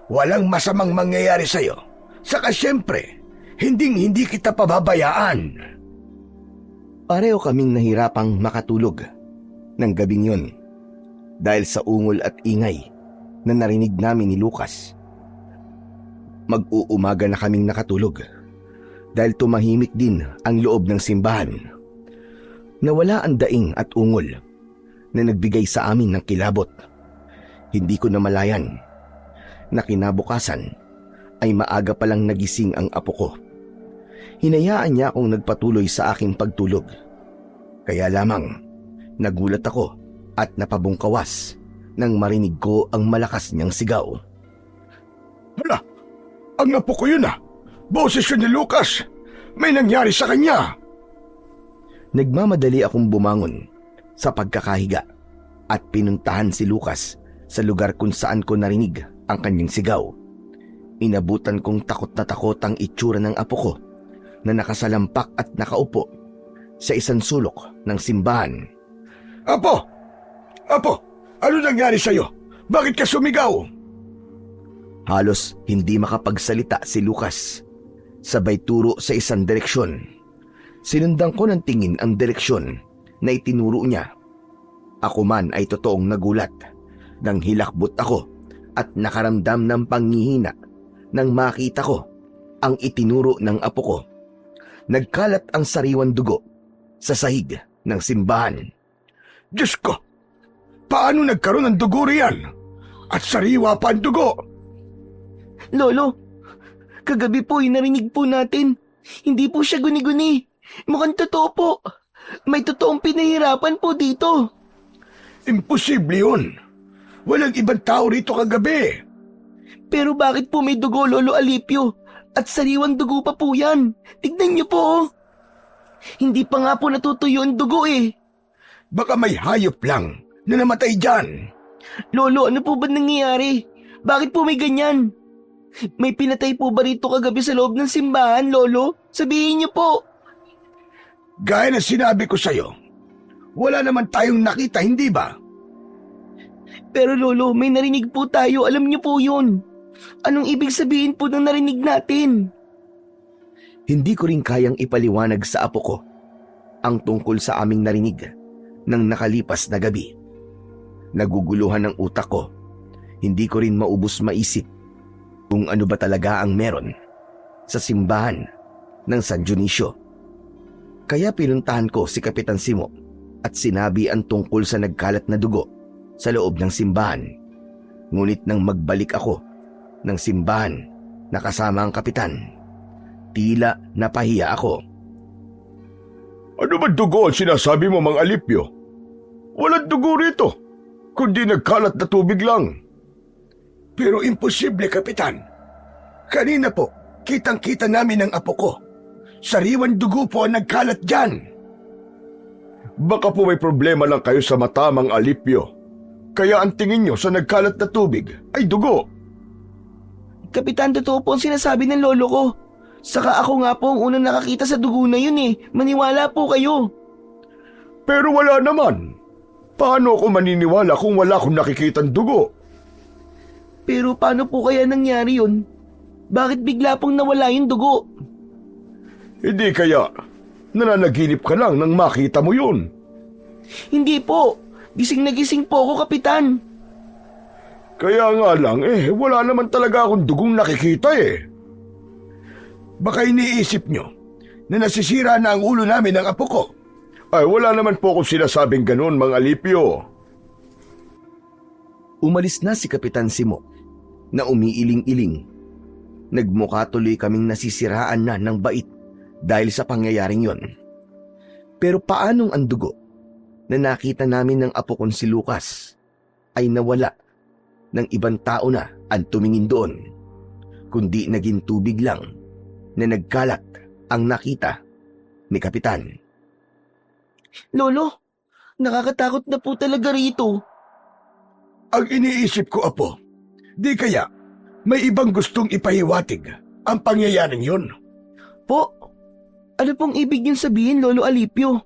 Walang masamang mangyayari sa'yo. Saka siyempre, hindi kita pababayaan. Pareho kaming nahirapang makatulog ng gabing yon dahil sa ungol at ingay na narinig namin ni Lucas. Mag-uumaga na kaming nakatulog dahil tumahimik din ang loob ng simbahan. Nawala ang daing at ungol na nagbigay sa amin ng kilabot. Hindi ko namalayan na kinabukasan ay maaga palang nagising ang apo ko. Hinayaan niya akong nagpatuloy sa aking pagtulog. Kaya lamang, nagulat ako at napabungkawas nang marinig ko ang malakas niyang sigaw. Hala, ang apo ko yun ah. Boses yun ni Lucas. May nangyari sa kanya. Nagmamadali akong bumangon sa pagkakahiga at pinuntahan si Lucas sa lugar kung saan ko narinig ang kanyang sigaw. Inabutan kong takot na takot ang itsura ng apo ko na nakasalampak at nakaupo sa isang sulok ng simbahan. Apo! Apo! Ano nangyari sa'yo? Bakit ka sumigaw? Halos hindi makapagsalita si Lucas. Sabay turo sa isang direksyon. Sinundan ko ng tingin ang direksyon na itinuro niya. Ako man ay totoong nagulat nang hilakbot ako at nakaramdam ng panghihina nang makita ko ang itinuro ng apo ko. Nagkalat ang sariwang dugo sa sahig ng simbahan. Diyos ko! Paano nagkaroon ng dugo riyan? At sariwa pa ang dugo? Lolo, kagabi po narinig po natin. Hindi po siya guni-guni. Mukhang totoo po. May totoong pinahirapan po dito. Imposible yun. Walang ibang tao rito kagabi. Pero bakit po may dugo, Lolo Alipio? At sariwang dugo pa po yan. Tignan niyo po. Oh. Hindi pa nga po natutuyo ang dugo eh. Baka may hayop lang na namatay dyan. Lolo, ano po ba nangyayari? Bakit po may ganyan? May pinatay po ba rito kagabi sa loob ng simbahan, Lolo? Sabihin niyo po. Gaya na sinabi ko sa'yo, wala naman tayong nakita, hindi ba? Pero Lolo, may narinig po tayo. Alam niyo po yun. Anong ibig sabihin po ng narinig natin? Hindi ko rin kayang ipaliwanag sa apo ko ang tungkol sa aming narinig ng nakalipas na gabi. Naguguluhan ang utak ko. Hindi ko rin maubos maisip kung ano ba talaga ang meron sa simbahan ng San Dionisio. Kaya pinuntahan ko si Kapitan Simo at sinabi ang tungkol sa nagkalat na dugo sa loob ng simbahan. Ngunit nang magbalik ako ng simbahan na kasama ang kapitan, tila napahiya ako. Ano ba dugo ang sinasabi mo, Mang Alipio? Walang dugo rito, kundi nagkalat na tubig lang. Pero imposible, Kapitan. Kanina po, kitang-kita namin ang apo ko. Sariwan dugo po ang nagkalat dyan. Baka po may problema lang kayo sa mata, Mang Alipio. Kaya ang tingin nyo sa nagkalat na tubig ay dugo. Kapitan, totoo po ang sinasabi ng lolo ko. Saka ako nga po ang unang nakakita sa dugo na yun eh. Maniwala po kayo. Pero wala naman. Paano ako maniniwala kung wala akong nakikitang dugo? Pero paano po kaya nangyari yun? Bakit bigla pong nawala yung dugo? Hindi kaya nananaginip ka lang nang makita mo yun. Hindi po. Gising na gising po ako, Kapitan. Kaya nga lang wala naman talaga akong dugong nakikita eh. Baka iniisip nyo na nasisira na ang ulo namin ng apo ko. Ay, wala naman po akong sinasabing ganun, Mang Alipio. Umalis na si Kapitan Simo na umiiling-iling. Nagmukha tuloy kaming nasisiraan na ng bait dahil sa pangyayaring yon. Pero paanong ang dugo na nakita namin ng apo kong si Lucas ay nawala ng ibang tao na ang tumingin doon, kundi naging tubig lang na nagkalat ang nakita ni Kapitan. Lolo, nakakatakot na po talaga rito. Ang iniisip ko, Apo, di kaya may ibang gustong ipahiwatig ang pangyayaring yun? Po, ano pong ibig niyong sabihin, Lolo Alipio?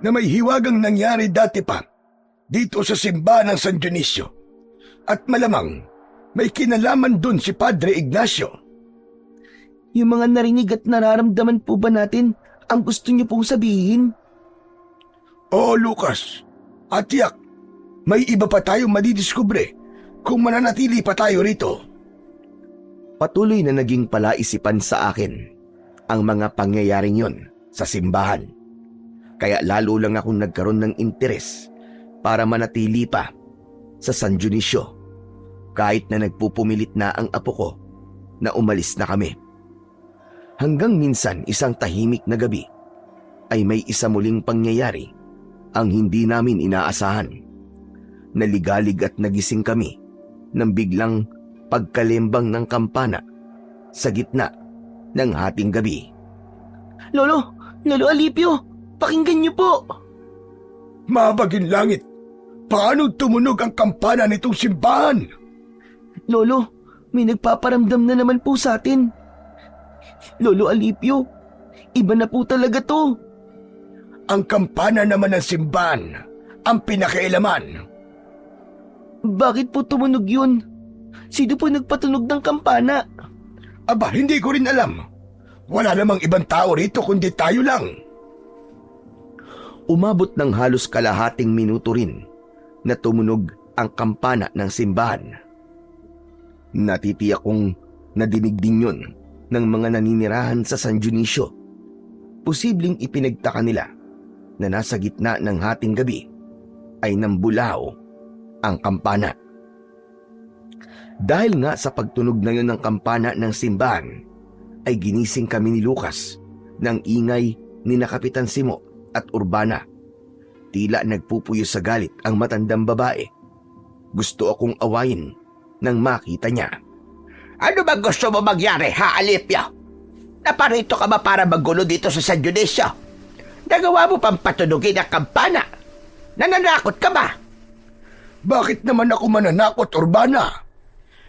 Na may hiwagang nangyari dati pa dito sa simbahan ng San Dionisio at malamang may kinalaman dun si Padre Ignacio. Yung mga narinig at nararamdaman po ba natin ang gusto niyo pong sabihin? Oo, Lucas. At tiyak, may iba pa tayong madidiskubre kung mananatili pa tayo rito. Patuloy na naging palaisipan sa akin ang mga pangyayaring yon sa simbahan. Kaya lalo lang akong nagkaroon ng interes para manatili pa sa San Dionisio kahit na nagpupumilit na ang apo ko na umalis na kami. Hanggang minsan isang tahimik na gabi ay may isa muling pangyayari ang hindi namin inaasahan. Naligalig at nagising kami ng biglang pagkalembang ng kampana sa gitna ng hating gabi. Lolo Alipio, pakinggan niyo po. Mabagin langit, paano tumunog ang kampana nitong simbahan? Lolo, may nagpaparamdam na naman po sa atin. Lolo Alipio, iba na po talaga to. Ang kampana naman ng simbahan ang pinakailaman. Bakit po tumunog yun? Sino po nagpatunog ng kampana? Aba, hindi ko rin alam. Wala namang ibang tao rito kundi tayo lang. Umabot ng halos kalahating minuto rin na tumunog ang kampana ng simbahan. Natitiyak kong nadinig din yun ng mga naninirahan sa San Dionisio. Posibleng ipinagtaka nila na nasa gitna ng hating gabi ay nambulao ang kampana. Dahil nga sa pagtunog na yun ng kampana ng simbahan, ay ginising kami ni Lucas ng ingay ni na Kapitan Simo at Urbana. Tila nagpupuyo sa galit ang matandang babae. Gusto akong awayin nang makita niya. Ano ba gusto mo magyari, ha, Alipio? Naparito ka ba para magulo dito sa San Dionisio? Nagawa mo pang patunugin ang kampana. Nananakot ka ba? Bakit naman ako mananakot, Urbana?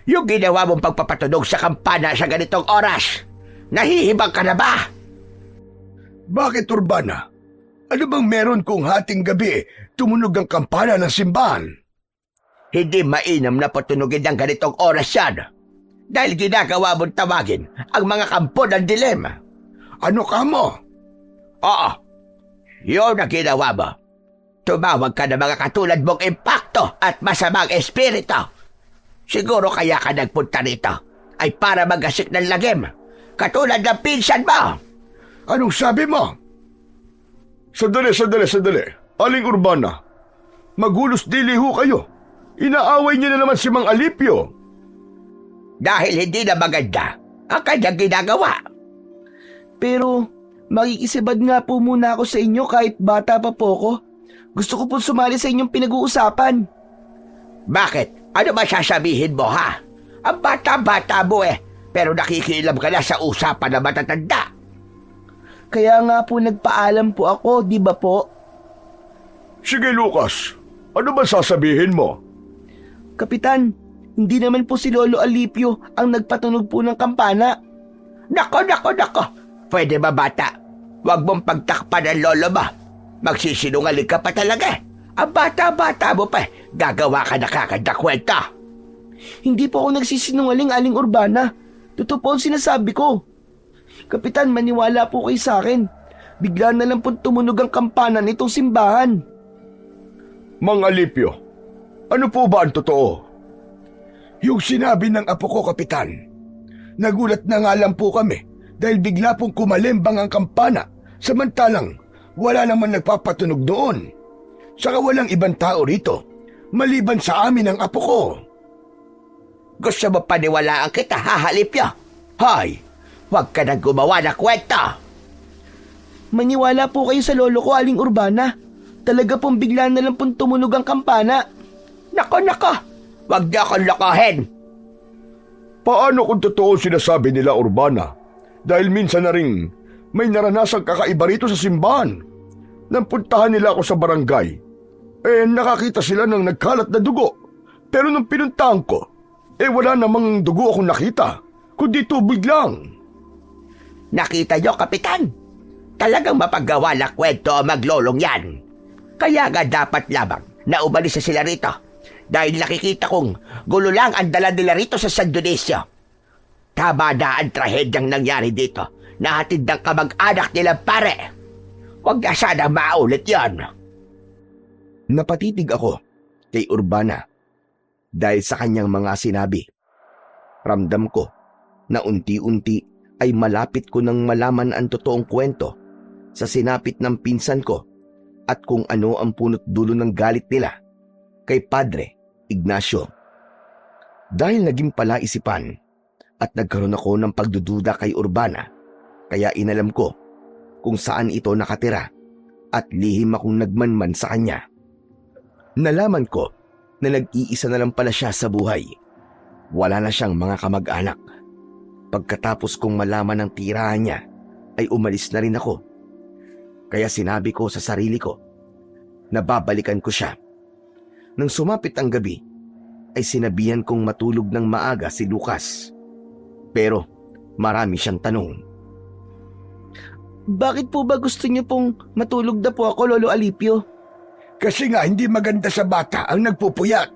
Yung ginawa mong pagpapatunog sa kampana sa ganitong oras, nahihibang ka na ba? Bakit, Urbana? Ano bang meron kung hating gabi tumunog ang kampana ng simbahan? Hindi mainam na patunugin ng ganitong oras yan. Dahil ginagawa mong tawagin ang mga kampo ng dilim. Ano ka mo? Oo, yun ang ginawa mo. Tumawag ka ng mga katulad mong impakto at masamang espiritu. Siguro kaya ka nagpunta rito ay para magasik ng lagim, katulad ng pinsan mo. Anong sabi mo? Sandali. Aling Urbana, magulos dili ho kayo. Inaaway niyo na naman si Mang Alipio. Dahil hindi na maganda ang kanyang ginagawa. Pero makikisibad nga po muna ako sa inyo kahit bata pa po ako. Gusto ko po sumali sa inyong pinag-uusapan. Bakit? Ano ba sasabihin mo, ha? Ang bata-bata mo pero nakikialam ka na sa usapan na matatanda. Kaya nga po nagpaalam po ako, di ba po? Sige, Lucas. Ano ba sasabihin mo? Kapitan, hindi naman po si Lolo Alipio ang nagpatunog po ng kampana. Nako. Pwede ba, bata? Huwag mong pagtakpan ng lolo mo. Magsisinungaling ka pa talaga. Ang bata-bata mo pa, gagawa ka na kakanda kwenta. Hindi po ako nagsisinungaling, Aling Urbana. Totoo po ang sinasabi ko. Kapitan, maniwala po kayo sa akin. Bigla na lang po tumunog ang kampana nitong simbahan. Mang Alipio, ano po ba ang totoo? Yung sinabi ng apo ko, Kapitan. Nagulat na nga lang po kami dahil bigla pong kumalembang ang kampana samantalang wala naman nagpapatunog doon. Saka walang ibang tao rito maliban sa amin ang apo ko. Gusto mo paniwalaan kita, ha, Alipio? Hoy, huwag ka nang gumawa na kwenta. Maniwala po kayo sa lolo ko, Aling Urbana. Talaga pong bigla na lang pong tumunog ang kampana. Nako. Huwag niyo akong lokohin. Paano kung totoo sinasabi nila, Urbana? Dahil minsan na rin may naranasang kakaiba rito sa simbahan. Nang puntahan nila ako sa barangay, nakakita sila ng nagkalat na dugo. Pero nung pinuntahan ko, wala namang dugo akong nakita, kundi tubig lang. Nakita niyo, Kapitan? Talagang mapaggawa na kwento ang maglolong yan. Kaya nga dapat lamang na umalis na sila rito. Dahil nakikita kong gulo lang ang dala nila rito sa San Dionisio. Tama na ang trahedyang nangyari dito na hatid ng kamag-anak nila, pare. Huwag na sana maulit yan. Napatitig ako kay Urbana dahil sa kanyang mga sinabi. Ramdam ko na unti-unti ay malapit ko nang malaman ang totoong kwento sa sinapit ng pinsan ko at kung ano ang punot dulo ng galit nila kay Padre Ignacio. Dahil naging palaisipan at nagkaroon ako ng pagdududa kay Urbana, Kaya inalam ko kung saan ito nakatira at lihim akong nagmanman sa kanya. Nalaman ko na nag-iisa na lang pala siya sa buhay. Wala na siyang mga kamag-anak. Pagkatapos kong malaman ng tirahan niya, ay umalis na rin ako. Kaya sinabi ko sa sarili ko na babalikan ko siya. Nang sumapit ang gabi, ay sinabihan kong matulog ng maaga si Lucas. Pero marami siyang tanong. Bakit po ba gusto niyo pong matulog na po ako, Lolo Alipio? Kasi nga hindi maganda sa bata ang nagpupuyat.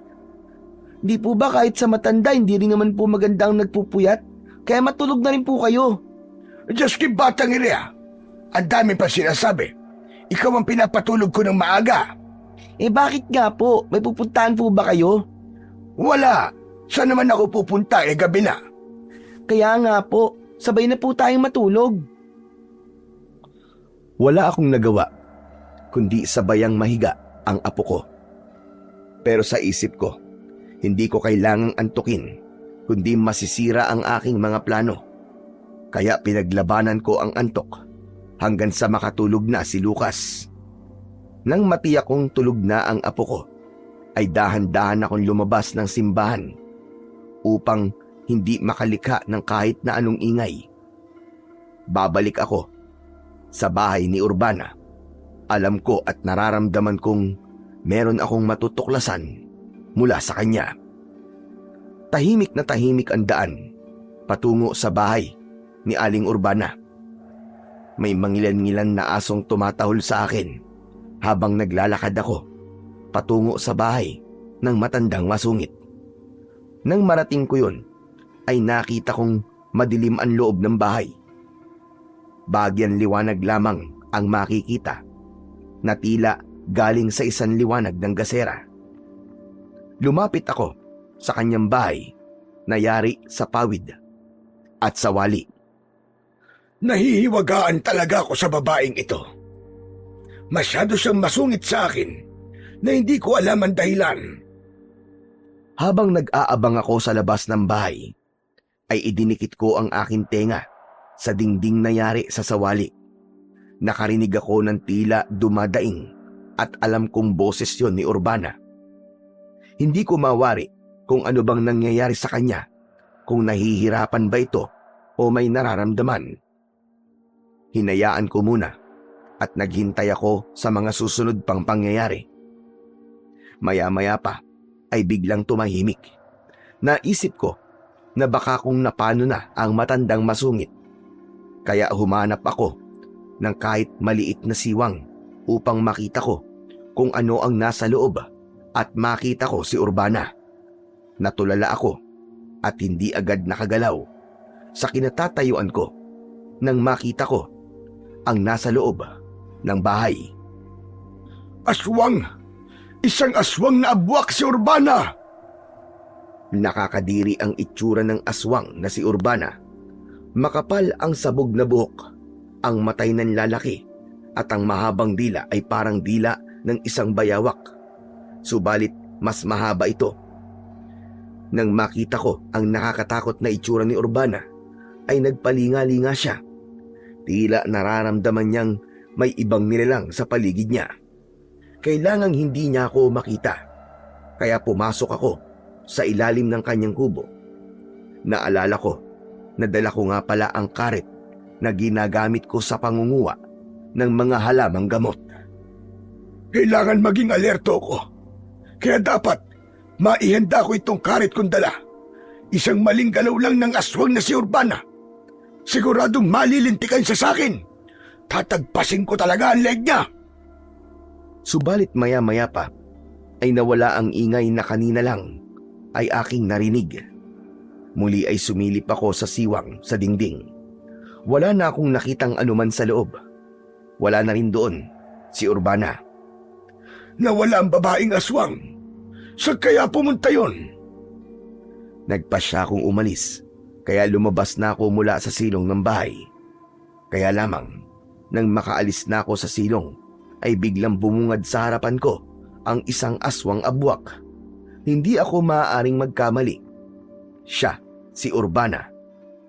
Di po ba kahit sa matanda hindi rin naman po maganda ang nagpupuyat? Kaya matulog na rin po kayo. Diyos ki batang iriya. Ang dami pa sinasabi. Ikaw ang pinapatulog ko ng maaga. Eh bakit nga po? May pupuntahan po ba kayo? Wala. Saan naman ako pupunta gabi na? Kaya nga po, sabay na po tayong matulog. Wala akong nagawa kundi sabayang mahiga ang apo ko. Pero sa isip ko, hindi ko kailangang antukin kundi masisira ang aking mga plano. Kaya pinaglabanan ko ang antok hanggang sa makatulog na si Lucas. Nang matiyak kong tulog na ang apo ko, ay dahan-dahan akong lumabas ng simbahan upang hindi makalikha ng kahit na anong ingay. Babalik ako sa bahay ni Urbana. Alam ko at nararamdaman kong meron akong matutuklasan mula sa kanya. Tahimik na tahimik ang daan patungo sa bahay ni Aling Urbana. May mangilan-ngilan na asong tumatahol sa akin habang naglalakad ako patungo sa bahay ng matandang masungit. Nang marating ko yun, ay nakita kong madilim ang loob ng bahay. Bagyan liwanag lamang ang makikita na tila galing sa isang liwanag ng gasera. Lumapit ako sa kanyang bahay na yari sa pawid at sa wali. Nahihiwagaan talaga ako sa babaeng ito. Masyado siyang masungit sa akin na hindi ko alam ang dahilan. Habang nag-aabang ako sa labas ng bahay, ay idinikit ko ang aking tenga sa dingding na yari sa sawali. Nakarinig ako ng tila dumadaing at alam kong boses yon ni Urbana. Hindi ko mawari kung ano bang nangyayari sa kanya, kung nahihirapan ba ito o may nararamdaman. Hinayaan ko muna at naghintay ako sa mga susunod pang pangyayari. Maya-maya pa ay biglang tumahimik. Naisip ko na baka kung napano na ang matandang masungit. Kaya humanap ako ng kahit maliit na siwang upang makita ko kung ano ang nasa loob at makita ko si Urbana. Natulala ako at hindi agad nakagalaw sa kinatatayuan ko nang makita ko ang nasa loob ng bahay. Aswang! Isang aswang na abwak si Urbana! Nakakadiri ang itsura ng aswang na si Urbana. Makapal ang sabog na buhok, ang matay ng lalaki at ang mahabang dila ay parang dila ng isang bayawak. Subalit mas mahaba ito. Nang makita ko ang nakakatakot na itsura ni Urbana, ay nagpalinga-linga siya. Tila nararamdaman niyang may ibang nilalang sa paligid niya. Kailangang hindi niya ako makita. Kaya pumasok ako sa ilalim ng kanyang kubo. Naalala ko na dala ko nga pala ang karet na ginagamit ko sa pangunguha ng mga halamang gamot. Kailangan maging alerto ko. Kaya dapat maihanda ko itong karet kong dala. Isang maling galaw lang ng aswang na si Urbana. Siguradong malilintikan siya sa akin. Tatagpasin ko talaga ang leg niya. Subalit maya-maya pa ay nawala ang ingay na kanina lang ay aking narinig. Muli ay sumilip ako sa siwang sa dingding. Wala na akong nakitang anuman sa loob. Wala na rin doon si Urbana. Nawala ang babaeng aswang. Saan kaya pumunta yon? Nagpasya akong umalis, kaya lumabas na ako mula sa silong ng bahay. Kaya lamang, nang makaalis na ako sa silong, ay biglang bumungad sa harapan ko ang isang aswang abwak. Hindi ako maaaring magkamali. Siya, si Urbana,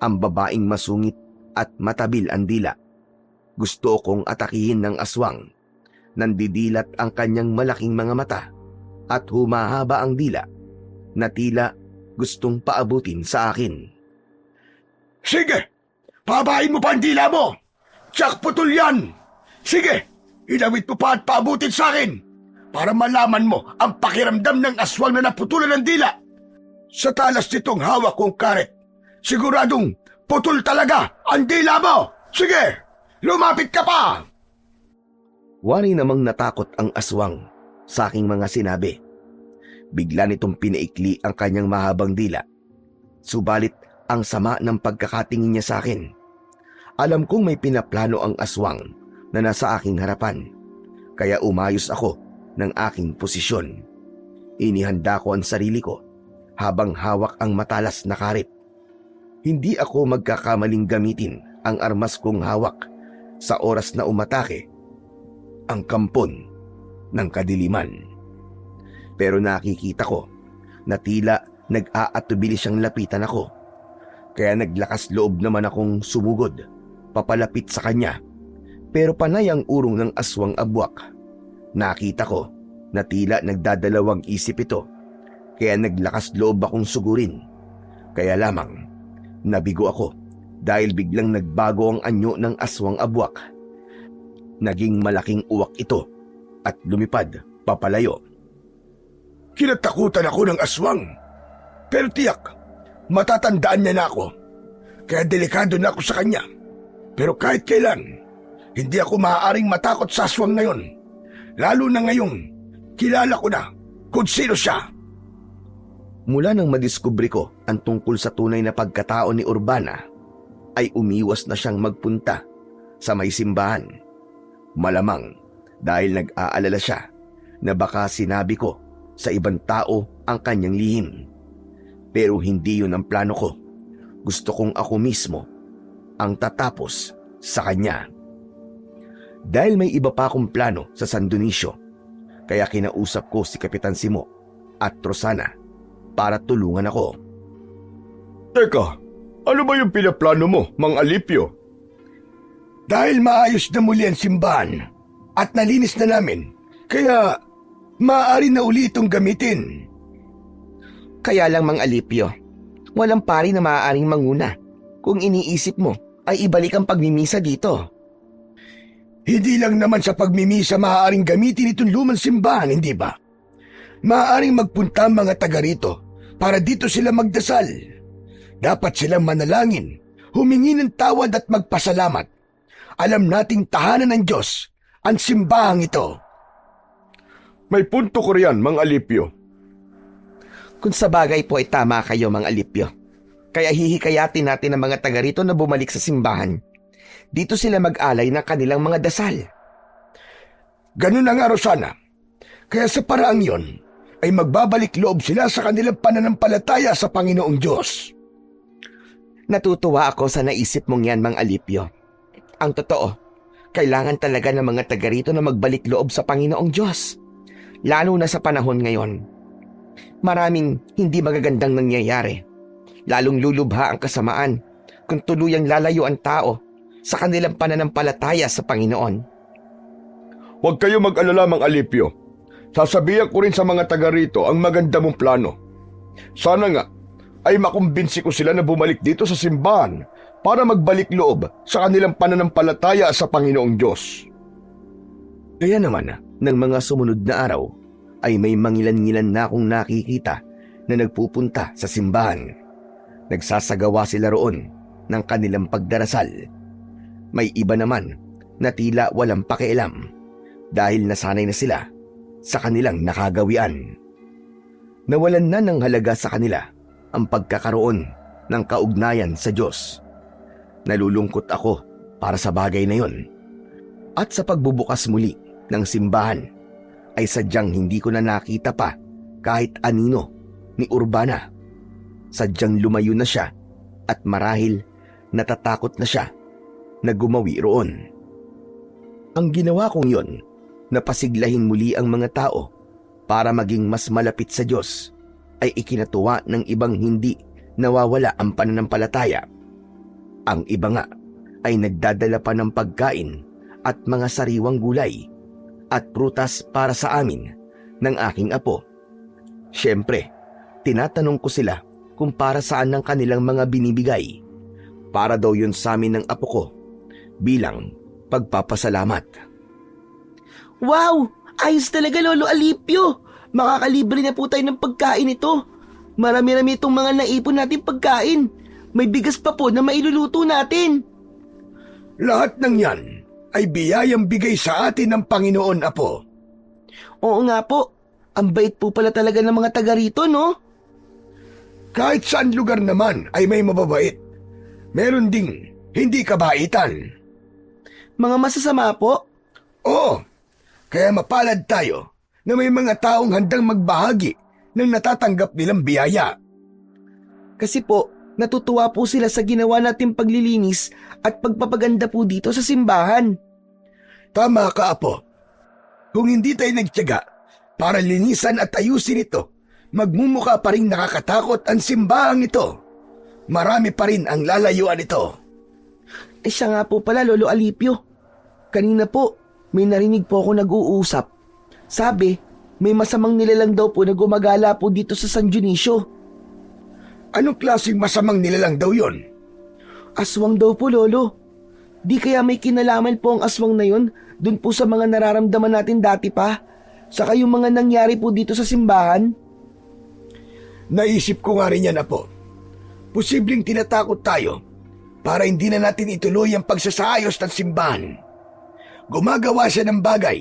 ang babaeng masungit at matabil ang dila. Gusto kong atakihin ng aswang. Nandidilat ang kanyang malaking mga mata at humahaba ang dila na tila gustong paabutin sa akin. Sige, pabain mo pa ang dila mo. Tsak putol yan. Sige, ilawit mo pa at paabutin sa akin para malaman mo ang pakiramdam ng aswang na naputulan ng dila. Sa talas nitong hawak kong karet, siguradong putol talaga ang dila mo. Sige, lumapit ka pa. Wari namang natakot ang aswang sa aking mga sinabi. Bigla nitong pinaikli ang kanyang mahabang dila. Subalit ang sama ng pagkakatingin niya sa akin. Alam kong may pinaplano ang aswang na nasa aking harapan. Kaya umayos ako ng aking posisyon. Inihanda ko ang sarili ko habang hawak ang matalas na karit. Hindi ako magkakamaling gamitin ang armas kong hawak sa oras na umatake ang kampon ng kadiliman. Pero nakikita ko na tila nag-aatubili siyang lapitan ako. Kaya naglakas loob naman akong sumugod, papalapit sa kanya. Pero panay ang urong ng aswang abwak. Nakita ko na tila nagdadalawang isip ito. Kaya naglakas loob akong sugurin. Kaya lamang, nabigo ako dahil biglang nagbago ang anyo ng aswang abwak. Naging malaking uwak ito at lumipad papalayo. Kinatakutan ako ng aswang. Pero tiyak, matatandaan niya na ako. Kaya delikado na ako sa kanya. Pero kahit kailan, hindi ako maaaring matakot sa aswang na yon. Lalo na ngayong kilala ko na kung sino siya. Mula nang madiskubre ko ang tungkol sa tunay na pagkatao ni Urbana, ay umiwas na siyang magpunta sa may simbahan. Malamang dahil nag-aalala siya na baka sinabi ko sa ibang tao ang kanyang lihim. Pero hindi yun ang plano ko. Gusto kong ako mismo ang tatapos sa kanya. Dahil may iba pa akong plano sa San Dionisio, kaya kinausap ko si Kapitan Simo at Rosana para tulungan ako. Teka, ano ba yung pinaplano mo, Mang Alipio? Dahil maayos na muli ang simbahan at nalinis na namin, kaya maaari na uli itong gamitin. Kaya lang, Mang Alipio, walang pari na maaaring manguna. Kung iniisip mo ay ibalik ang pagmimisa dito. Hindi lang naman sa pagmimisa maaaring gamitin itong lumang simbahan, hindi ba? Maaaring magpunta ang mga taga rito para dito sila magdasal. Dapat silang manalangin, humingi ng tawad at magpasalamat. Alam nating tahanan ng Diyos ang simbahang ito. May punto ko riyan, Mang Alipio. Kung sa bagay po ay tama kayo, Mang Alipio. Kaya hihikayatin natin ang mga taga rito na bumalik sa simbahan. Dito sila mag-alay ng kanilang mga dasal. Ganun na nga, Rosana. Kaya sa paraang yon, ay magbabalik loob sila sa kanilang pananampalataya sa Panginoong Diyos. Natutuwa ako sa naisip mong yan, Mang Alipio. Ang totoo, kailangan talaga ng mga taga rito na magbalik loob sa Panginoong Diyos. Lalo na sa panahon ngayon. Maraming hindi magagandang nangyayari. Lalong lulubha ang kasamaan kung tuluyang lalayo ang tao sa kanilang pananampalataya sa Panginoon. Huwag kayo mag-alala, Mang Alipio. Sasabihan ko rin sa mga taga rito ang maganda mong plano. Sana nga ay makumbinsi ko sila na bumalik dito sa simbahan para magbalik loob sa kanilang pananampalataya sa Panginoong Diyos. Kaya naman, ng mga sumunod na araw, ay may mangilan-ngilan na akong nakikita na nagpupunta sa simbahan. Nagsasagawa sila roon ng kanilang pagdarasal. May iba naman na tila walang pakialam dahil nasanay na sila sa kanilang nakagawian. Nawalan na ng halaga sa kanila ang pagkakaroon ng kaugnayan sa Diyos. Nalulungkot ako para sa bagay na yon. At sa pagbubukas muli ng simbahan, ay sadyang hindi ko na nakita pa kahit anino ni Urbana. Sadyang lumayo na siya at marahil natatakot na siya na gumawi roon. Ang ginawa kong yon, napasiglahin muli ang mga tao para maging mas malapit sa Diyos, ay ikinatuwa ng ibang hindi nawawala ang pananampalataya. Ang iba nga ay nagdadala pa ng pagkain at mga sariwang gulay at prutas para sa amin ng aking apo. Siyempre, tinatanong ko sila kung para saan ang kanilang mga binibigay. Para daw yun sa amin ng apo ko bilang pagpapasalamat. Wow! Ayos talaga, Lolo Alipio! Makakalibre na po tayo ng pagkain ito. Marami-rami itong mga naipon natin pagkain. May bigas pa po na mailuluto natin. Lahat ng yan ay biyayang bigay sa atin ng Panginoon, Apo. Oo nga po. Ang bait po pala talaga ng mga taga rito, no? Kahit saan lugar naman ay may mababait. Meron ding hindi kabaitan. Mga masasama po. Oo, kaya mapalad tayo na may mga taong handang magbahagi ng natatanggap nilang biyaya. Kasi po, natutuwa po sila sa ginawa nating paglilinis at pagpapaganda po dito sa simbahan. Tama ka, Apo. Kung hindi tayo nagtiyaga para linisan at ayusin ito, magmumukha pa rin nakakatakot ang simbahang ito. Marami pa rin ang lalayuan ito. Siya nga po pala, Lolo Alipio. Kanina po, may narinig po ako nag-uusap. Sabi, may masamang nilalang daw po na gumagala po dito sa San Dionisio. Anong klaseng masamang nilalang daw yon? Aswang daw po, Lolo. Di kaya may kinalaman po ang aswang na yon dun po sa mga nararamdaman natin dati pa, saka yung mga nangyari po dito sa simbahan? Naisip ko nga rin yan, Apo. Posibleng tinatakot tayo para hindi na natin ituloy ang pagsasayos ng simbahan. Gumagawa siya ng bagay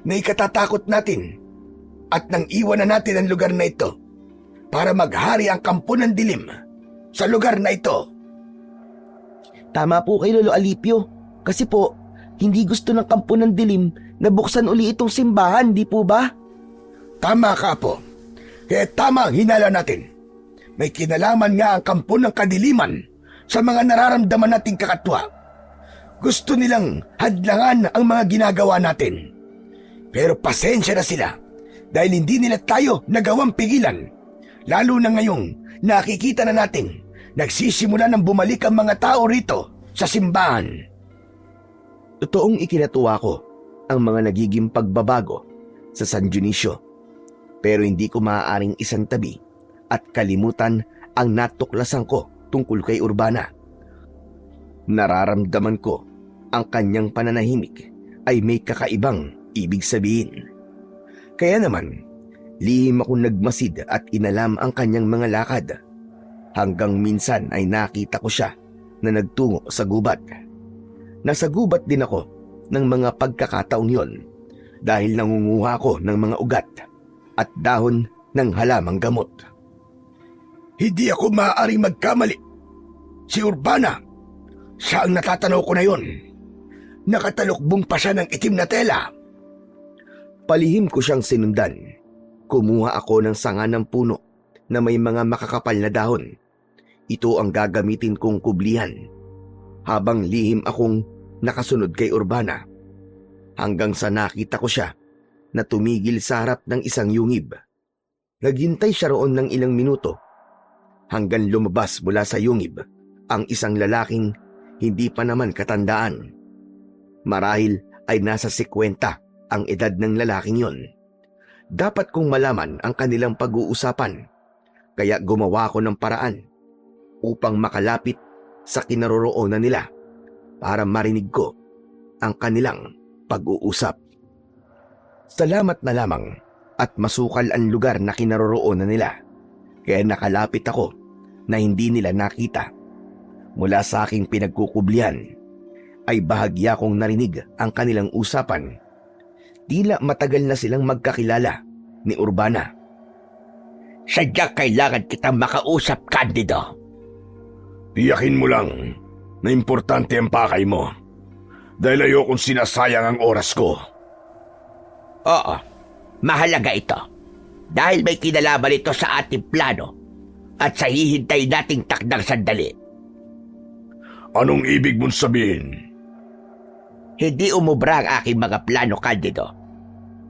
na ikatatakot natin at nang iwan na natin ang lugar na ito para maghari ang kampo ng dilim sa lugar na ito. Tama po kay Lolo Alipio. Kasi po, hindi gusto ng kampo ng dilim na buksan uli itong simbahan, di po ba? Tama ka, Apo. Kaya tama ang hinala natin. May kinalaman nga ang kampo ng kadiliman sa mga nararamdaman nating kakatwa. Gusto nilang hadlangan ang mga ginagawa natin. Pero pasensya na sila dahil hindi nila tayo nagawang pigilan. Lalo na ngayong nakikita na natin nagsisimula ng bumalik ang mga tao rito sa simbahan. Totoong ikinatuwa ko ang mga nagiging pagbabago sa San Dionisio. Pero hindi ko maaaring isantabi at kalimutan ang natuklasan ko tungkol kay Urbana. Nararamdaman ko ang kanyang pananahimik ay may kakaibang ibig sabihin. Kaya naman, lihim akong nagmasid at inalam ang kanyang mga lakad. Hanggang minsan ay nakita ko siya na nagtungo sa gubat. Nasa gubat din ako ng mga pagkakataong yon dahil nangunguha ko ng mga ugat at dahon ng halamang gamot. Hindi ako maaaring magkamali. Si Urbana, siya ang natatanaw ko na yon. Nakatalukbong pa siya ng itim na tela. Palihim ko siyang sinundan. Kumuha ako ng sanga ng puno na may mga makakapal na dahon. Ito ang gagamitin kong kublihan. Habang lihim akong nakasunod kay Urbana. Hanggang sa nakita ko siya na tumigil sa harap ng isang yungib. Naghintay siya roon ng ilang minuto hanggang lumabas mula sa yungib ang isang lalaking hindi pa naman katandaan. Marahil ay nasa 50 ang edad ng lalaking yon. Dapat kong malaman ang kanilang pag-uusapan, kaya gumawa ko ng paraan upang makalapit sa kinaroroonan nila para marinig ko ang kanilang pag-uusap. Salamat na lamang at masukal ang lugar na kinaroroonan nila, kaya nakalapit ako na hindi nila nakita. Mula sa aking pinagkukublihan ay bahagya kong narinig ang kanilang usapan. Tila matagal na silang magkakilala ni Urbana. Sadya kailangan kitang makausap, Candido. Tiyakin mo lang na importante ang pakay mo dahil ayokong sinasayang ang oras ko. Oo, mahalaga ito. Dahil may kinalaman ito sa ating plano at sa hihintay nating takdang sandali. Anong ibig mong sabihin? Hindi umubra ang aking mga plano, Candido.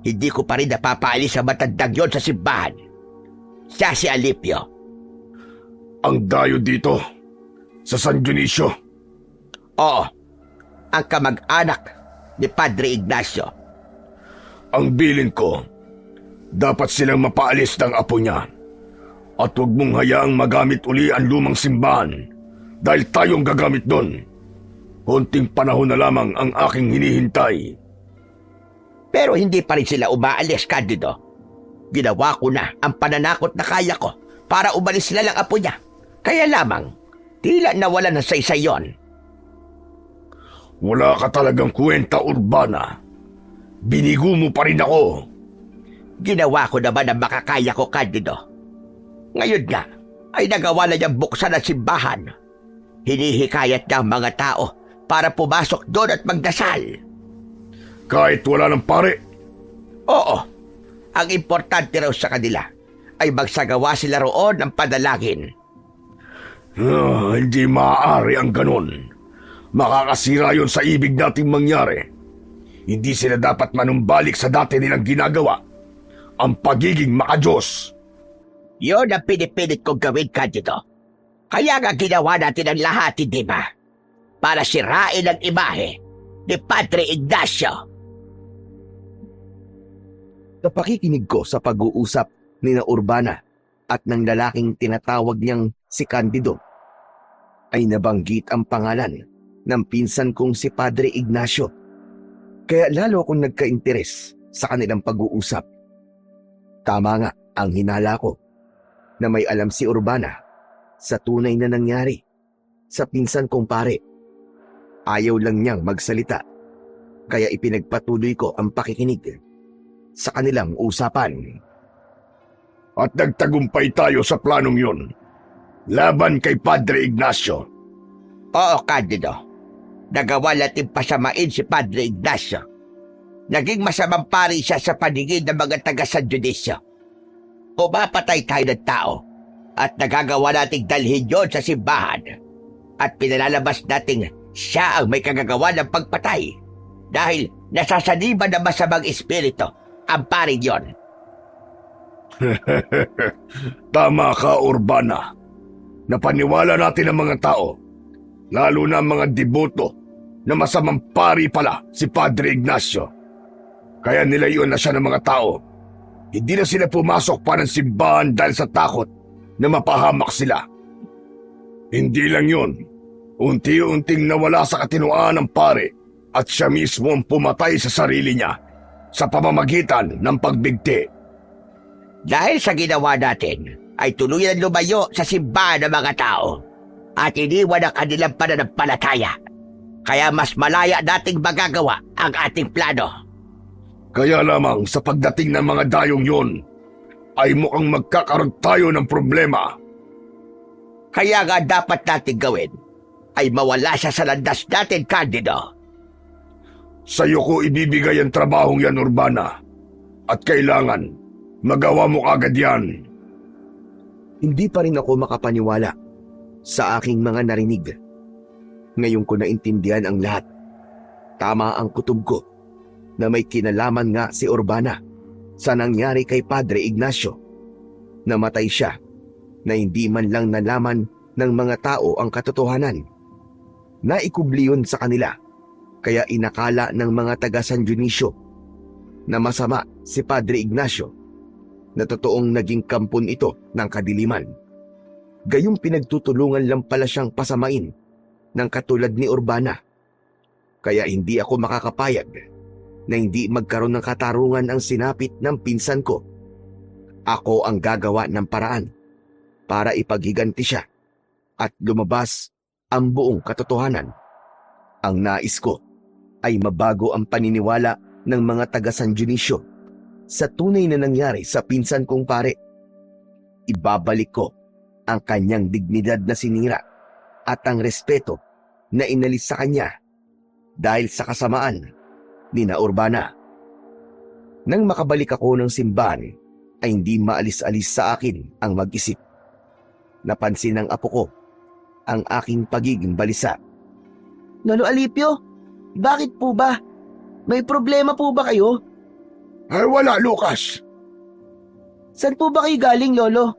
Hindi ko pa rin napapaalis sa matandang yon sa simbahan. Siya si Alipio. Ang dayo dito sa San Dionisio? Oo, ang kamag-anak ni Padre Ignacio. Ang bilin ko, dapat silang mapaalis ng apo niya. At huwag mong hayaang magamit uli ang lumang simbahan dahil tayong gagamit doon. Konting panahon na lamang ang aking hinihintay. Pero hindi pa rin sila umaalis, Candido. Ginawa ko na ang pananakot na kaya ko para umalis sila ng apo niya. Kaya lamang, tila nawala na sa isa yon. Wala ka talagang kwenta, Urbana. Binigo mo pa rin ako. Ginawa ko naman ang makakaya ko, Candido. Ngayon nga, ay nagawa na niyang buksan ang simbahan. Hinihikayat niya ang mga tao para pumasok doon at magdasal. Kahit wala ng pare, Oo, ang importante raw sa kanila ay magsagawa sila roon ng padalagin. hindi maaari ang ganon. Makakasira yon sa ibig nating mangyari. Hindi sila dapat manumbalik sa dati nilang ginagawa. Ang pagiging makajos. Yun ang pinipilit kong gawin, Candido. Kaya nga ginawa natin ang lahat, hindi ba? Para sirain ang imahe ni Padre Ignacio. Sa pakikinig ko sa pag-uusap ni na Urbana at ng lalaking tinatawag niyang si Candido, ay nabanggit ang pangalan ng pinsan kong si Padre Ignacio. Kaya lalo akong nagka-interes sa kanilang pag-uusap. Tama nga ang hinala ko na may alam si Urbana sa tunay na nangyari sa pinsan kong pare. Ayaw lang niyang magsalita, kaya ipinagpatuloy ko ang pakikinig sa kanilang usapan. At nagtagumpay tayo sa planong yon. Laban kay Padre Ignacio. Oo, Candido. Nagawa natin pasamain si Padre Ignacio. Naging masamang pari siya sa paningin ng mga taga-San Dionisio. Pumapatay tayo ng tao at nagagawa nating dalhin yon sa simbahan. At pinalalabas nating siya ang may kagagawa ng pagpatay dahil nasasaniban ng masamang espiritu ang pari yon. Tama ka, Urbana. Napaniwala natin ang mga tao, lalo na ang mga deboto, na masamang pari pala si Padre Ignacio. Kaya nilayon na siya ng mga tao. Hindi na sila pumasok pa ng simbahan dahil sa takot na mapahamak sila. Hindi lang yun. Unti-unting nawala sa katinuan ng pare at siya mismo ang pumatay sa sarili niya sa pamamagitan ng pagbigti. Dahil sa ginawa natin, ay tuluyan lumayo sa simbahan ng mga tao at iniwan ang kanilang pananampalataya. Kaya mas malaya nating magagawa ang ating plano. Kaya lamang sa pagdating ng mga dayong yun, ay mukhang magkakaroon tayo ng problema. Kaya nga dapat natin gawin ay mawala siya sa landas natin, Candido. Sa'yo ko ibibigay ang trabahong yan, Urbana. At kailangan, magawa mo agad yan. Hindi pa rin ako makapaniwala sa aking mga narinig. Ngayon ko naintindihan ang lahat. Tama ang kutob ko na may kinalaman nga si Urbana sa nangyari kay Padre Ignacio. Namatay siya na hindi man lang nalaman ng mga tao ang katotohanan. Naikubli yun sa kanila, kaya inakala ng mga taga San Dionisio na masama si Padre Ignacio, na totoong naging kampon ito ng kadiliman. Gayong pinagtutulungan lang pala siyang pasamain ng katulad ni Urbana. Kaya hindi ako makakapayag na hindi magkaroon ng katarungan ang sinapit ng pinsan ko. Ako ang gagawa ng paraan para ipaghiganti siya at lumabas ang buong katotohanan. Ang nais ko ay mabago ang paniniwala ng mga taga San Dionisio sa tunay na nangyari sa pinsan kong pare. Ibabalik ko ang kanyang dignidad na sinira at ang respeto na inalis sa kanya dahil sa kasamaan ni na Urbana. Nang makabalik ako ng simbahan, ay hindi maalis-alis sa akin ang mag-isip. Napansin ng apo ko ang aking pagiging balisa. Lolo Alipio, bakit po ba? May problema po ba kayo? Ay wala, Lucas. Saan po ba kayo galing, Lolo?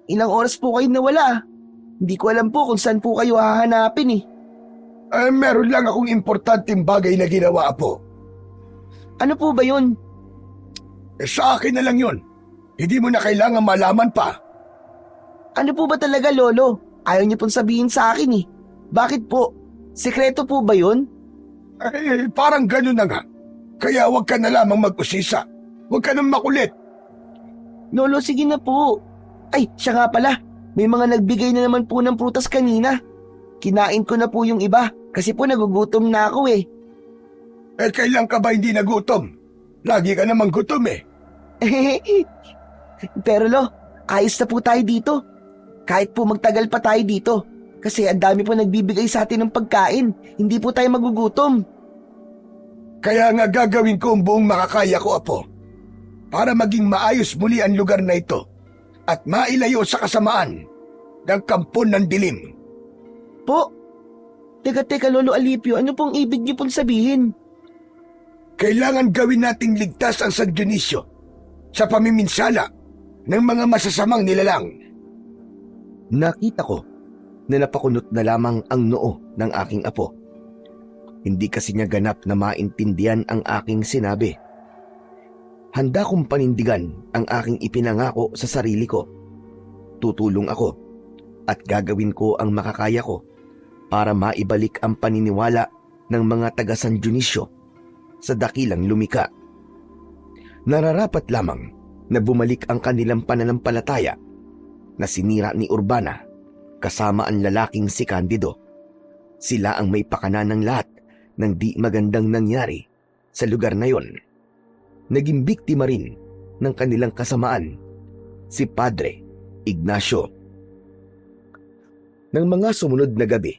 Ilang oras po kayo nawala. Hindi ko alam po kung saan po kayo hahanapin eh. Meron lang akong importanteng bagay na ginawa, Apo. Ano po ba yun? Sa akin na lang yun. Hindi mo na kailangan malaman pa. Ano po ba talaga, Lolo? Ayaw niyo pong sabihin sa akin eh. Bakit po? Sekreto po ba yun? Parang ganun na nga. Kaya huwag ka na lamang mag-usisa. Huwag ka nang makulit. Lolo, sige na po. Ay, siya nga pala. May mga nagbigay na naman po ng prutas kanina. Kinain ko na po yung iba kasi po nagugutom na ako eh. Kailan ka ba hindi nagutom? Lagi ka namang gutom eh. Pero Lo, ayos na po tayo dito. Kahit po magtagal pa tayo dito. Kasi ang dami po nagbibigay sa atin ng pagkain. Hindi po tayo magugutom. Kaya nga gagawin ko ang buong makakaya ko, Apo. Para maging maayos muli ang lugar na ito at mailayo sa kasamaan ng kampon ng dilim. Po? Teka Lolo Alipio, ano pong ibig niyo pong sabihin? Kailangan gawin nating ligtas ang San Dionisio sa pamiminsala ng mga masasamang nilalang. Nakita ko na napakunot na lamang ang noo ng aking apo. Hindi kasi niya ganap na maintindihan ang aking sinabi. Handa kong panindigan ang aking ipinangako sa sarili ko. Tutulong ako at gagawin ko ang makakaya ko para maibalik ang paniniwala ng mga taga San Dionisio sa dakilang lumika. Nararapat lamang na bumalik ang kanilang pananampalataya na sinira ni Urbana kasama ang lalaking si Candido. Sila ang may pakana ng lahat ng di magandang nangyari sa lugar na yon. Naging biktima rin ng kanilang kasamaan si Padre Ignacio. Nang mga sumunod na gabi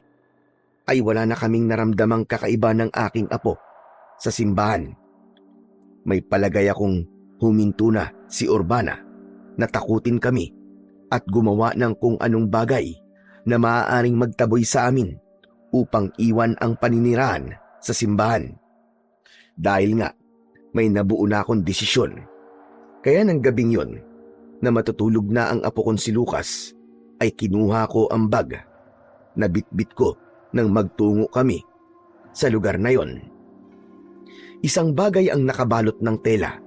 ay wala na kaming naramdamang kakaiba ng aking apo sa simbahan. May palagay akong huminto na si Urbana na takutin kami at gumawa ng kung anong bagay na maaaring magtaboy sa amin upang iwan ang paninirahan sa simbahan. Dahil nga may nabuo na akong desisyon. Kaya ng gabing yon na matutulog na ang apo kong si Lucas ay kinuha ko ang bag na bitbit ko nang magtungo kami sa lugar na yon. Isang bagay ang nakabalot ng tela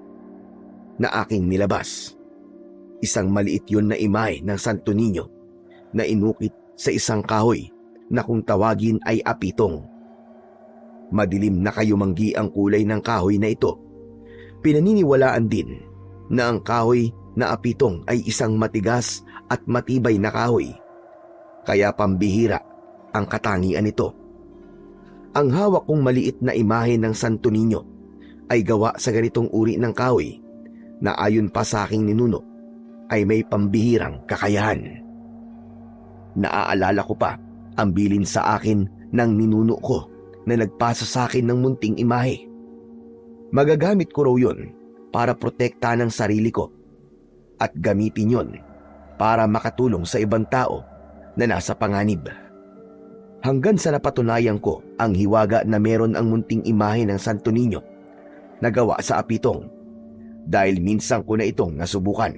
na aking nilabas. Isang maliit yon na imahe ng Santo Niño na inukit sa isang kahoy na kung tawagin ay apitong. Madilim na kayumanggi ang kulay ng kahoy na ito. Pinaniniwalaan din na ang kahoy na apitong ay isang matigas at matibay na kahoy. Kaya pambihira ang katangian nito. Ang hawak kong maliit na imahe ng Santo Niño ay gawa sa ganitong uri ng kahoy na ayon pa sa aking ninuno ay may pambihirang kakayahan. Naaalala ko pa ang bilin sa akin ng ninuno ko na nagpasa sa akin ng munting imahe. Magagamit ko raw yun para protektahan ang sarili ko at gamitin yon para makatulong sa ibang tao na nasa panganib. Hanggang sa napatunayan ko ang hiwaga na meron ang munting imahe ng Santo Niño na gawa sa apitong dahil minsan ko na itong nasubukan.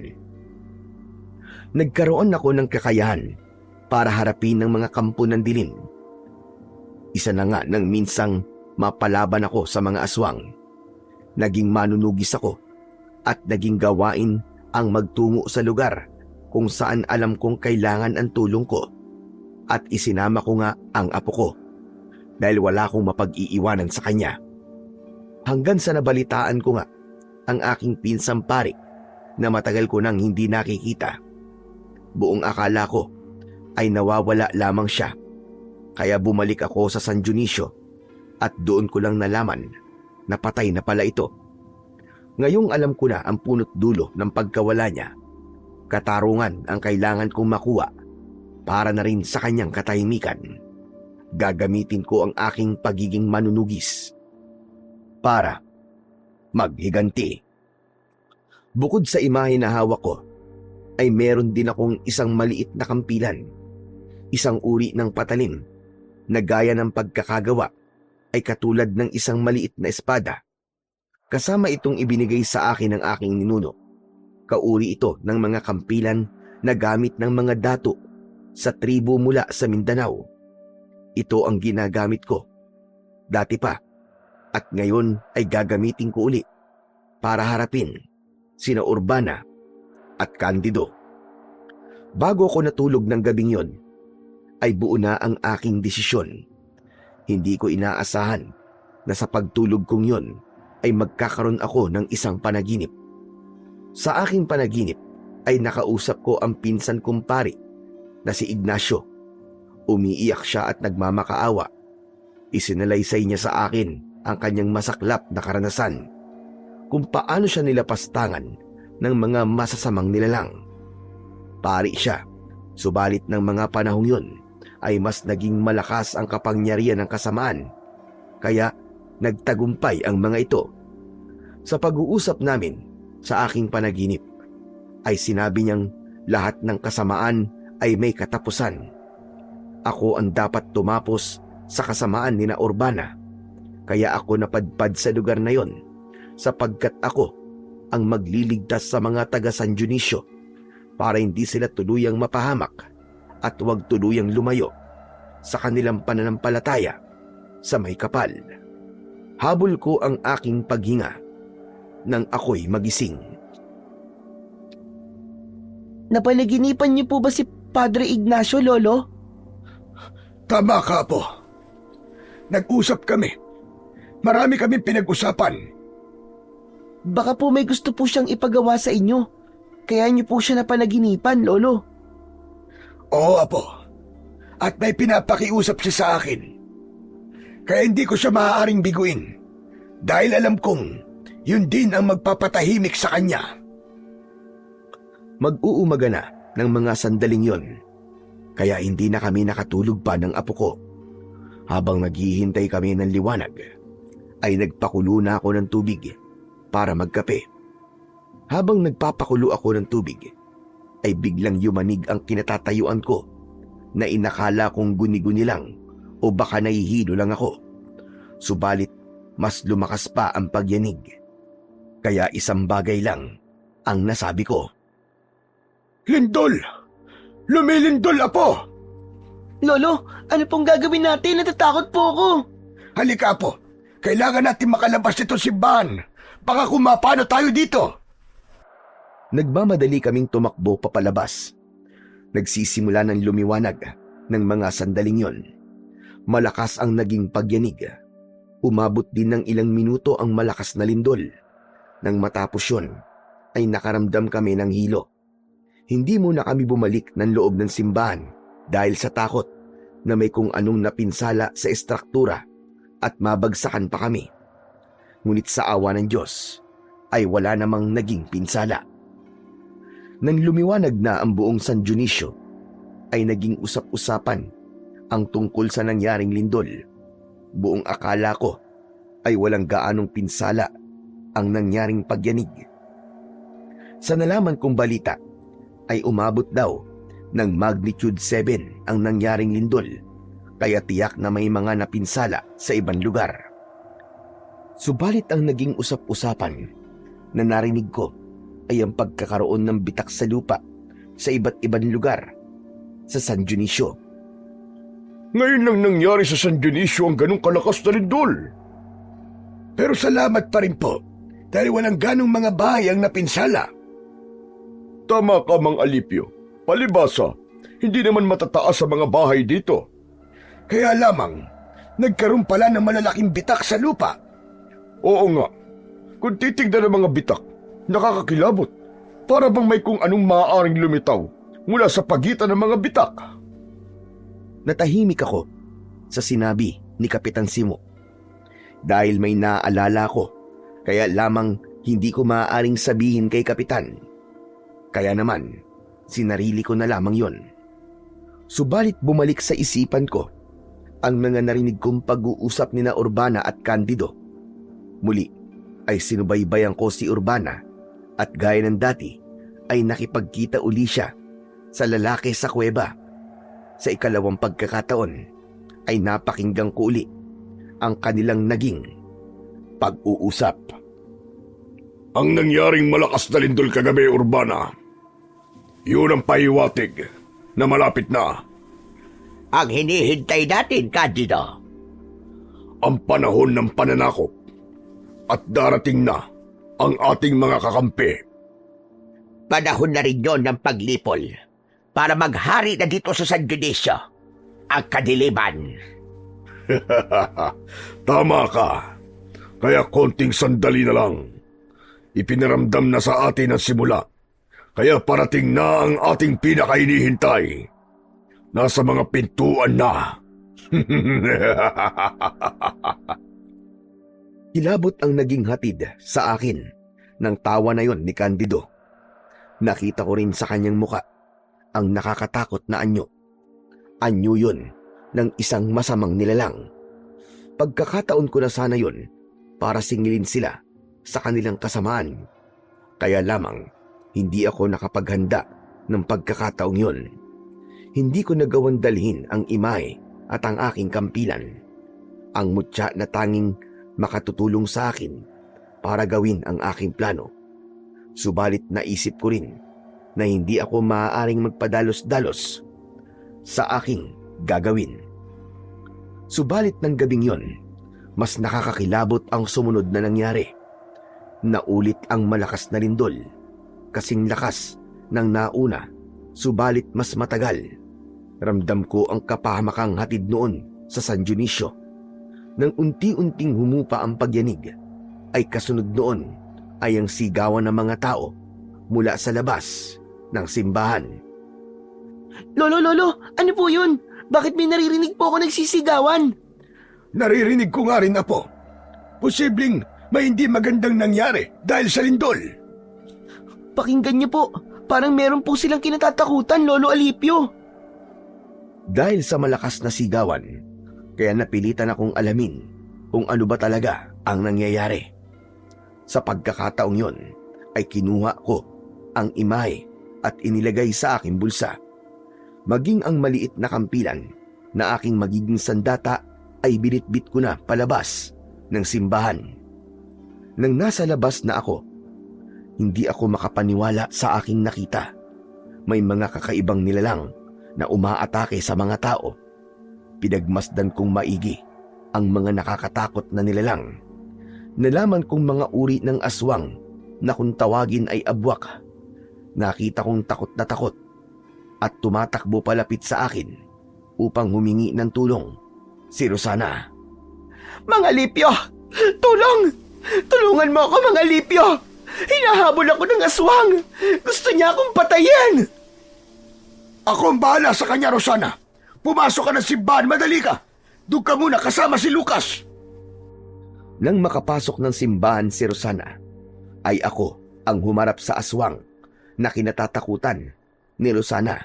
Nagkaroon ako ng kakayahan para harapin ng mga kampo ng dilim. Isa na nga nang minsang mapalaban ako sa mga aswang. Naging manunugis ako at naging gawain ang magtungo sa lugar kung saan alam kong kailangan ang tulong ko. At isinama ko nga ang apo ko dahil wala akong mapag-iiwanan sa kanya. Hanggang sa nabalitaan ko nga ang aking pinsang pari na matagal ko nang hindi nakikita. Buong akala ko ay nawawala lamang siya. Kaya bumalik ako sa San Dionisio at doon ko lang nalaman na patay na pala ito. Ngayong alam ko na ang punot dulo ng pagkawala niya. Katarungan ang kailangan kong makuha para na rin sa kanyang katahimikan. Gagamitin ko ang aking pagiging manunugis para maghiganti. Bukod sa imahe na hawak ko, ay meron din akong isang maliit na kampilan. Isang uri ng patalim na gaya ng pagkakagawa ay katulad ng isang maliit na espada. Kasama itong ibinigay sa akin ng aking ninuno. Kauri ito ng mga kampilan na gamit ng mga dato sa tribo mula sa Mindanao. ito ang ginagamit ko. Dati pa, at ngayon ay gagamitin ko uli para harapin sina Urbana at Candido. Bago ako natulog ng gabing yon, ay buo na ang aking desisyon. Hindi ko inaasahan na sa pagtulog kong yon ay magkakaroon ako ng isang panaginip. Sa aking panaginip ay nakausap ko ang pinsan kong pari na si Ignacio. Umiiyak siya at nagmamakaawa. Isinalaysay niya sa akin ang kanyang masaklap na karanasan kung paano siya nilapastangan ng mga masasamang nilalang. Pari siya, subalit ng mga panahong yun ay mas naging malakas ang kapangyarihan ng kasamaan, kaya nagtagumpay ang mga ito. Sa pag-uusap namin sa aking panaginip, ay sinabi niyang lahat ng kasamaan ay may katapusan. Ako ang dapat tumapos sa kasamaan nina Urbana, kaya ako napadpad sa lugar na yon sapagkat ako ang magliligtas sa mga taga San Dionisio para hindi sila tuluyang mapahamak at huwag tuluyang lumayo sa kanilang pananampalataya sa may kapal. Habol ko ang aking paghinga nang ako'y magising. Napanaginipan niyo po ba si Padre Ignacio, Lolo? Tama ka, Apo. Nag-usap kami. Marami kaming pinag-usapan. Baka po may gusto po siyang ipagawa sa inyo. Kaya niyo po siya napanaginipan, Lolo. Oo, Apo. At may pinapakiusap siya sa akin. Kaya hindi ko siya maaaring biguin. Dahil alam kong yun din ang magpapatahimik sa kanya. Mag-uumaga na ng mga sandaling yon, kaya hindi na kami nakatulog pa ng apo ko. Habang naghihintay kami ng liwanag, ay nagpakulo na ako ng tubig para magkape. Habang nagpapakulo ako ng tubig, ay biglang yumanig ang kinatatayuan ko na inakala kong guni-guni lang o baka nahihilo lang ako. Subalit, mas lumakas pa ang pagyanig. Kaya isang bagay lang ang nasabi ko. Lindol! Lumilindol, Apo! Lolo, ano pong gagawin natin? Natatakot po ako. Halika, Apo. Kailangan natin makalabas nito simbahan. Baka kumapano tayo dito. Nagmamadali kaming tumakbo papalabas. Nagsisimula ng lumiwanag ng mga sandaling yon. Malakas ang naging pagyanig. Umabot din ng ilang minuto ang malakas na lindol. Nang matapos yun, ay nakaramdam kami ng hilo. Hindi muna kami bumalik ng loob ng simbahan dahil sa takot na may kung anong napinsala sa estruktura at mabagsakan pa kami. Ngunit sa awa ng Diyos ay wala namang naging pinsala. Nang lumiwanag na ang buong San Dionisio, ay naging usap-usapan ang tungkol sa nangyaring lindol. Buong akala ko ay walang gaanong pinsala ang nangyaring pagyanig. Sa nalaman kong balita, ay umabot daw ng magnitude 7 ang nangyaring lindol, kaya tiyak na may mga napinsala sa ibang lugar. Subalit ang naging usap-usapan na narinig ko ay ang pagkakaroon ng bitak sa lupa sa iba't ibang lugar sa San Dionisio. Ngayon lang nangyari sa San Dionisio ang ganong kalakas na lindol. Pero salamat pa rin po dahil walang ganong mga bahay ang napinsala. Tama ka, Mang Alipio. Palibasa, hindi naman matataas sa mga bahay dito. Kaya lamang, nagkaroon pala ng malalaking bitak sa lupa. Oo nga. Kung titignan ng mga bitak, nakakakilabot. Para bang may kung anong maaaring lumitaw mula sa pagitan ng mga bitak. Natahimik ako sa sinabi ni Kapitan Simo. Dahil may naaalala ko, kaya lamang hindi ko maaaring sabihin kay Kapitan. Kaya naman, sinarili ko na lamang yon. Subalit bumalik sa isipan ko ang mga narinig kong pag-uusap ni na Urbana at Candido. Muli ay sinubaybayan ko si Urbana at gaya ng dati ay nakipagkita uli siya sa lalaki sa kuweba. Sa ikalawang pagkakataon ay napakinggan ko uli ang kanilang naging pag-uusap. Ang nangyaring malakas na lindol kagabi, Urbana, yun ang pahiwatig na malapit na. ang hinihintay natin, Candido? Ang panahon ng pananakop at darating na ang ating mga kakampi. Panahon na rin yon ng paglipol para maghari na dito sa San Dionisio ang kadiliman. Tama ka. Kaya konting sandali na lang. Ipinaramdam na sa atin ang simula. Kaya parating na ang ating pinakahinihintay. Nasa mga pintuan na. Kilabot ang naging hatid sa akin ng tawa na yon ni Candido. Nakita ko rin sa kanyang muka ang nakakatakot na anyo. Anyo yun ng isang masamang nilalang. Pagkakataon ko na sana yun para singilin sila sa kanilang kasamaan. Kaya lamang hindi ako nakapaghanda ng pagkakataong yun. Hindi ko nagawang dalhin ang imahe at ang aking kampilan. Ang mutya na tanging makatutulong sa akin para gawin ang aking plano. Subalit naisip ko rin na hindi ako maaaring magpadalos-dalos sa aking gagawin. Subalit ng gabing yon, mas nakakakilabot ang sumunod na nangyari. Naulit ang malakas na lindol, kasing lakas ng nauna, subalit mas matagal. Ramdam ko ang kapahamakang hatid noon sa San Dionisio. Nang unti-unting humupa ang pagyanig, ay kasunod noon ay ang sigawan ng mga tao mula sa labas ng simbahan. Lolo, ano po yun? Bakit may naririnig po ako nagsisigawan? Naririnig ko nga rin, Apo. Posibleng may hindi magandang nangyari dahil sa lindol. Pakinggan niyo po, parang meron po silang kinatatakutan, Lolo Alipio. Dahil sa malakas na sigawan, kaya napilitan akong alamin kung ano ba talaga ang nangyayari. Sa pagkakataong yon ay kinuha ko ang imahe at inilagay sa aking bulsa. Maging ang maliit na kampilan na aking magiging sandata ay binitbit ko na palabas ng simbahan. Nang nasa labas na ako, hindi ako makapaniwala sa aking nakita. May mga kakaibang nilalang na umaatake sa mga tao. Pinagmasdan kong maigi ang mga nakakatakot na nilalang. Nalaman kong mga uri ng aswang na kung tawagin ay abwak. Nakita kong takot na takot at tumatakbo palapit sa akin upang humingi ng tulong si Rosana. Mga Lipyo! Tulong! Tulungan mo ako, mga Lipyo! Hinahabol ako ng aswang! Gusto niya akong patayin! Ako ang bahala sa kanya, Rosana. Pumasok ka ng simbahan, madali ka. Doon ka muna kasama si Lucas. Nang makapasok ng simbahan si Rosana, ay ako ang humarap sa aswang na kinatatakutan ni Rosana.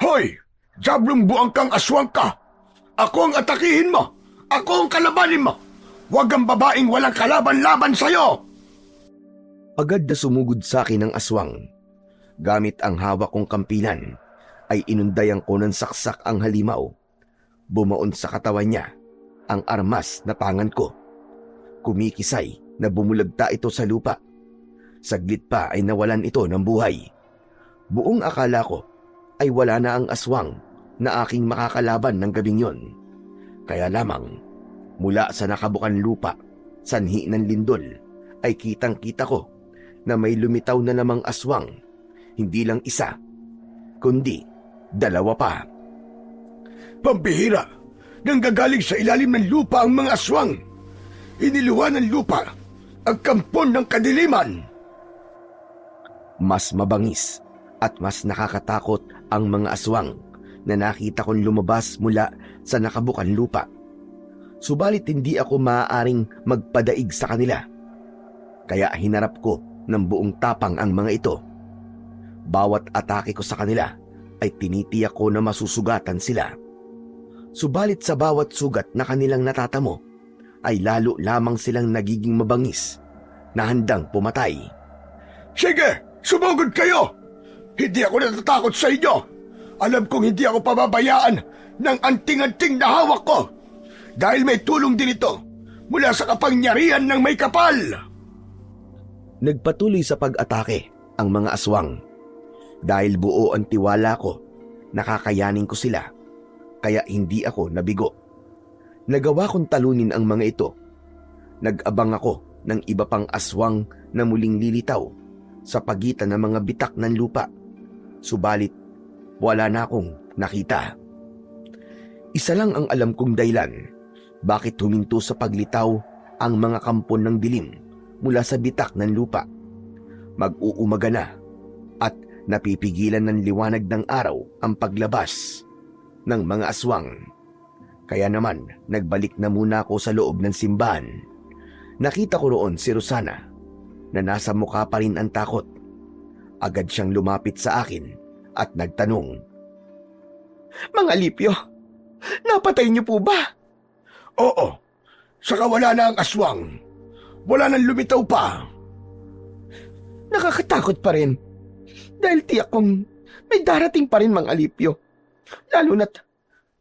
Hoy! Diablong buang kang aswang ka! Ako ang atakihin mo! Ako ang kalabanin mo! Huwag ang babaeng walang kalaban-laban sa'yo! Agad na sumugod sa akin ang aswang. Gamit ang hawak kong kampilan, ay inundayan ko ng saksak ang halimaw. Bumaon sa katawan niya ang armas na pangan ko. Kumikisay na bumulagta ito sa lupa. Saglit pa ay nawalan ito ng buhay. Buong akala ko ay wala na ang aswang na aking makakalaban ng gabing yon. Kaya lamang, mula sa nakabukan lupa, sanhi ng lindol, ay kitang-kita ko na may lumitaw na namang aswang. Hindi lang isa, kundi dalawa pa. Pambihira! Nanggagaling sa ilalim ng lupa ang mga aswang! Iniluwa ng lupa ang kampon ng kadiliman! Mas mabangis at mas nakakatakot ang mga aswang na nakita kong lumabas mula sa nakabukan lupa. Subalit hindi ako maaaring magpadaig sa kanila. Kaya hinarap ko ng buong tapang ang mga ito. Bawat atake ko sa kanila ay tinitiyak ko na masusugatan sila. Subalit sa bawat sugat na kanilang natatamo, ay lalo lamang silang nagiging mabangis na handang pumatay. Sige! Sumugod kayo! Hindi ako natatakot sa inyo! Alam kong hindi ako pababayaan ng anting-anting na hawak ko! Dahil may tulong din ito mula sa kapangyarihan ng may kapal! Nagpatuloy sa pag-atake ang mga aswang. Dahil buo ang tiwala ko, nakakayanin ko sila. kaya hindi ako nabigo. Nagawa kong talunin ang mga ito. Nag-abang ako ng iba pang aswang na muling lilitaw sa pagitan ng mga bitak ng lupa. Subalit, wala na akong nakita. Isa lang ang alam kong dahilan bakit huminto sa paglitaw ang mga kampon ng dilim mula sa bitak ng lupa. Mag-uumaga na at napipigilan ng liwanag ng araw ang paglabas ng mga aswang. Kaya naman, nagbalik na muna ako sa loob ng simbahan. Nakita ko roon si Rosana na nasa mukha pa rin ang takot. Agad siyang lumapit sa akin at nagtanong, Mang Alipio, napatay niyo po ba? Oo, saka wala na ang aswang. Wala nang lumitaw pa. Nakakatakot pa rin. Dahil tiyak kong may darating pa rin, Mang Alipio. Lalo na't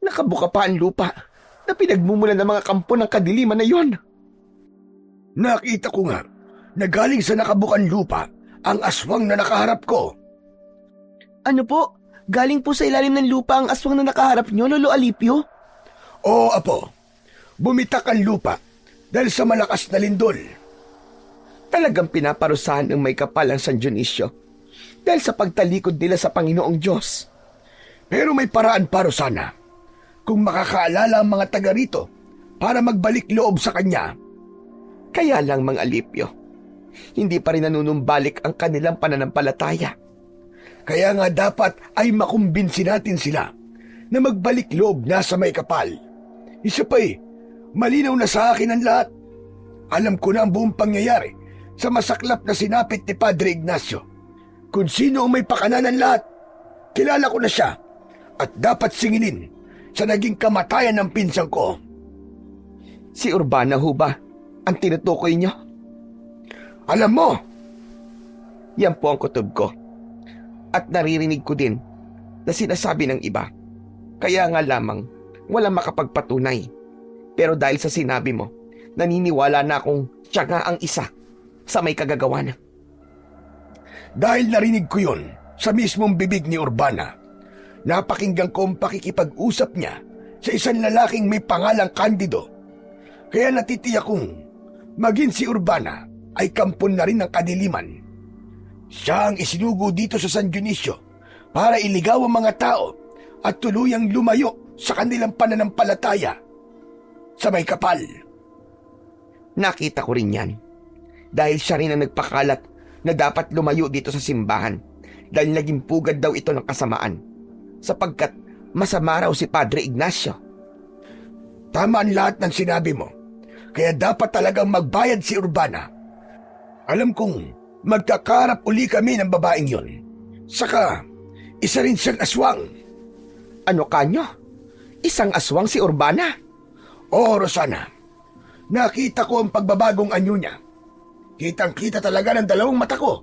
nakabuka pa ang lupa na pinagmumulan ng mga kampo ng kadiliman na yon. Nakita ko nga na galing sa nakabukan lupa ang aswang na nakaharap ko. Ano po? Galing po sa ilalim ng lupa ang aswang na nakaharap niyo, Lolo Alipio? Oo, Apo. Bumitak ang lupa dahil sa malakas na lindol. Talagang pinaparusahan ng may kapal ang San Dionisio dahil sa pagtalikod nila sa Panginoong Diyos. Pero may paraan para sana kung makakaalala ang mga taga rito para magbalik loob sa kanya. Kaya lang, Mang Alipio, hindi pa rin nanunumbalik ang kanilang pananampalataya. Kaya nga dapat ay makumbinsi natin sila na magbalik loob na sa may kapal. Isa pa malinaw na sa akin ang lahat. Alam ko na ang buong pangyayari sa masaklap na sinapit ni Padre Ignacio. Kung sino ang may pakananan lahat, kilala ko na siya at dapat singilin sa naging kamatayan ng pinsang ko. Si Urbana ho ba ang tinutukoy niyo? Alam mo, Yan po ang kutob ko. At naririnig ko din na sinasabi ng iba. Kaya nga lamang walang makapagpatunay. Pero dahil sa sinabi mo, naniniwala na akong siya nga ang isa sa may kagagawa na. dahil narinig ko yon sa mismong bibig ni Urbana, napakinggan ko ang pakikipag-usap niya sa isang lalaking may pangalang Candido. Kaya natitiyak kong maging si Urbana ay kampon na rin ng kadiliman. Siya ang isinugo dito sa San Dionisio para iligaw ang mga tao at tuluyang lumayo sa kanilang pananampalataya sa may kapal. Nakita ko rin yan. Dahil siya rin ang nagpakalat na dapat lumayo dito sa simbahan dahil naging pugad daw ito ng kasamaan sapagkat masama raw si Padre Ignacio. Tama ang lahat ng sinabi mo. Kaya dapat talagang magbayad si Urbana. Alam kong magkakarap uli kami ng babaeng yon. Saka, isa rin siyang aswang. Ano kanyo? Isang aswang si Urbana? Oo, Rosana. Nakita ko ang pagbabagong anyo niya. Kitang-kita talaga ng dalawang mata ko.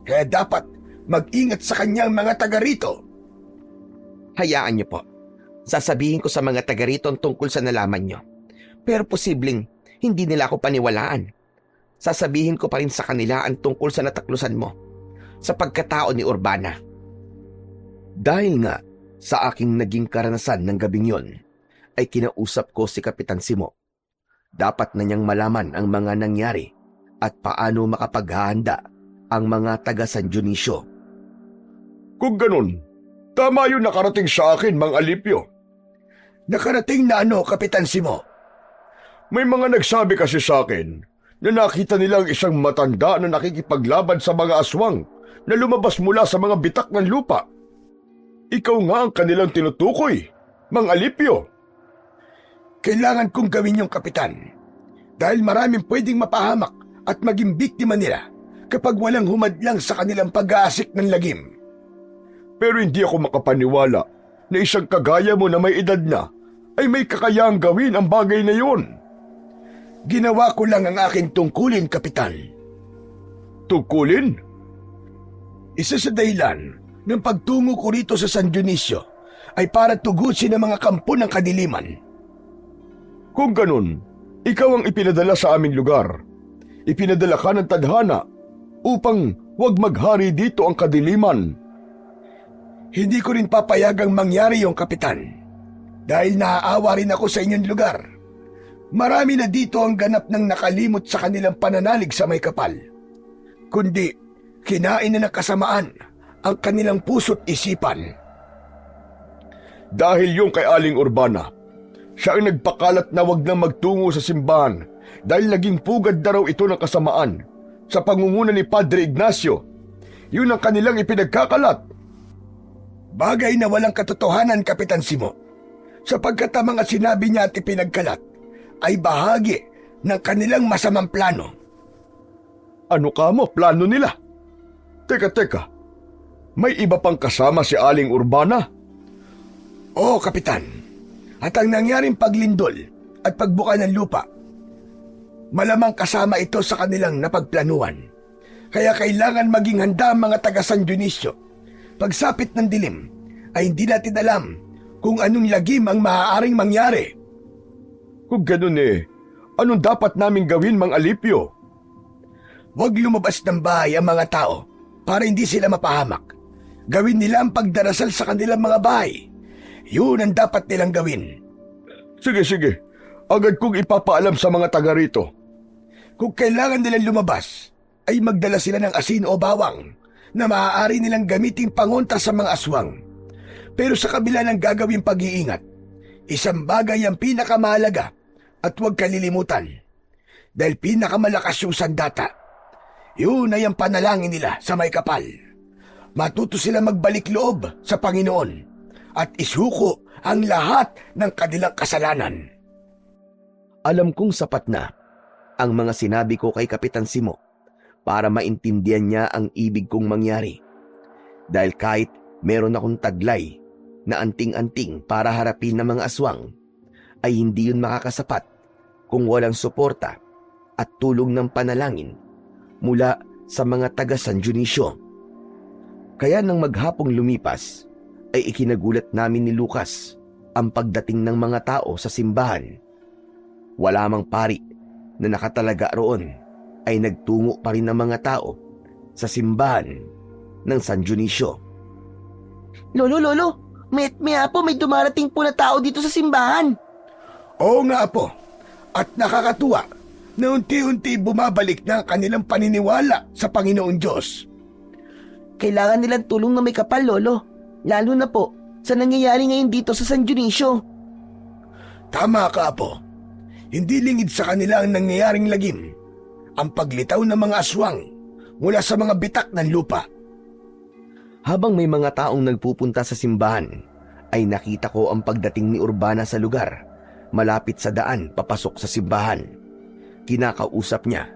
Kaya dapat mag-ingat sa kanyang mga taga rito. Hayaan niyo po. Sasabihin ko sa mga taga rito ang tungkol sa nalaman niyo. Pero posibleng hindi nila ako paniwalaan. Sasabihin ko pa rin sa kanila ang tungkol sa nataklusan mo sa pagkatao ni Urbana. Dahil nga sa aking naging karanasan ng gabing yon, ay kinausap ko si Kapitan Simo. Dapat na niyang malaman ang mga nangyari at paano makapaghahanda ang mga taga San Dionisio. Kung ganun, tama yung nakarating sa akin, Mang Alipio. Nakarating na ano, Kapitan Simo? May mga nagsabi kasi sa akin na nakita nilang isang matanda na nakikipaglaban sa mga aswang na lumabas mula sa mga bitak ng lupa. Ikaw nga ang kanilang tinutukoy, Mang Alipio. Kailangan kong gawin yung Kapitan dahil maraming pwedeng mapahamak at maging biktima nila kapag walang humadlang sa kanilang pag-aasik ng lagim. Pero hindi ako makapaniwala na isang kagaya mo na may edad na ay may kakayahang gawin ang bagay na yun. Ginawa ko lang ang aking tungkulin, Kapitan. Tungkulin? Isa sa dahilan ng pagtungo ko rito sa San Dionisio ay para tugusin ang mga kampo ng kadiliman. Kung ganun, ikaw ang ipinadala sa aming lugar. Ipinadala ka ng tadhana upang huwag maghari dito ang kadiliman. Hindi ko rin papayagang mangyari yung Kapitan. Dahil naaawa rin ako sa inyong lugar. Marami na dito ang ganap ng nakalimot sa kanilang pananalig sa may kapal. Kundi, kinain na ng kasamaan ang kanilang puso't isipan. Dahil yung kay Aling Urbana, siya ang nagpakalat na wag na magtungo sa simbahan dahil naging pugad na raw ito ng kasamaan sa pangunguna ni Padre Ignacio. Yun ang kanilang ipinagkakalat. Bagay na walang katotohanan, Kapitan Simo, sapagkat ang mga sinabi niya at ipinagkalat ay bahagi ng kanilang masamang plano. Ano ka mo, plano nila? Teka, may iba pang kasama si Aling Urbana? Oo, Kapitan. At ang nangyaring paglindol at pagbuka ng lupa, malamang kasama ito sa kanilang napagplanuhan. Kaya kailangan maging handa ang mga taga San Dionisio. Pagsapit ng dilim, ay hindi natin alam kung anong lagim ang maaaring mangyari. Kung ganun anong dapat naming gawin, Mang Alipio? Huwag lumabas ng bahay ang mga tao para hindi sila mapahamak. Gawin nila ang pagdarasal sa kanilang mga bahay. Yun ang dapat nilang gawin. Sige. Agad kong ipapaalam sa mga taga rito. Kung kailangan nilang lumabas, ay magdala sila ng asin o bawang na maaari nilang gamiting pangontra sa mga aswang. Pero sa kabila ng gagawing pag-iingat, isang bagay ang pinakamahalaga at huwag kalilimutan. Dahil pinakamalakas yung sandata. Yun ay ang panalangin nila sa may kapal. Matuto sila magbalik loob sa Panginoon at isuko ang lahat ng kanilang kasalanan. Alam kong sapat na ang mga sinabi ko kay Kapitan Simo para maintindihan niya ang ibig kong mangyari. Dahil kahit meron akong taglay na anting-anting para harapin ng mga aswang, ay hindi yun makakasapat kung walang suporta at tulong ng panalangin mula sa mga taga San Dionisio. Kaya nang maghapong lumipas, ay ikinagulat namin ni Lucas ang pagdating ng mga tao sa simbahan. Wala mang pari na nakatalaga roon, ay nagtungo pa rin ng mga tao sa simbahan ng San Dionisio. Lolo, may dumarating po na tao dito sa simbahan. Oo nga po, at nakakatuwa na unti-unti bumabalik na ang kanilang paniniwala sa Panginoong Diyos. Kailangan nilang tulong na may kapal, Lolo. Lalo na po sa nangyayari ngayon dito sa San Dionisio. Tama ka po. Hindi lingid sa kanila ang nangyayaring lagim, ang paglitaw ng mga aswang mula sa mga bitak ng lupa. Habang may mga taong nagpupunta sa simbahan, ay nakita ko ang pagdating ni Urbana sa lugar, malapit sa daan papasok sa simbahan. Kinakausap niya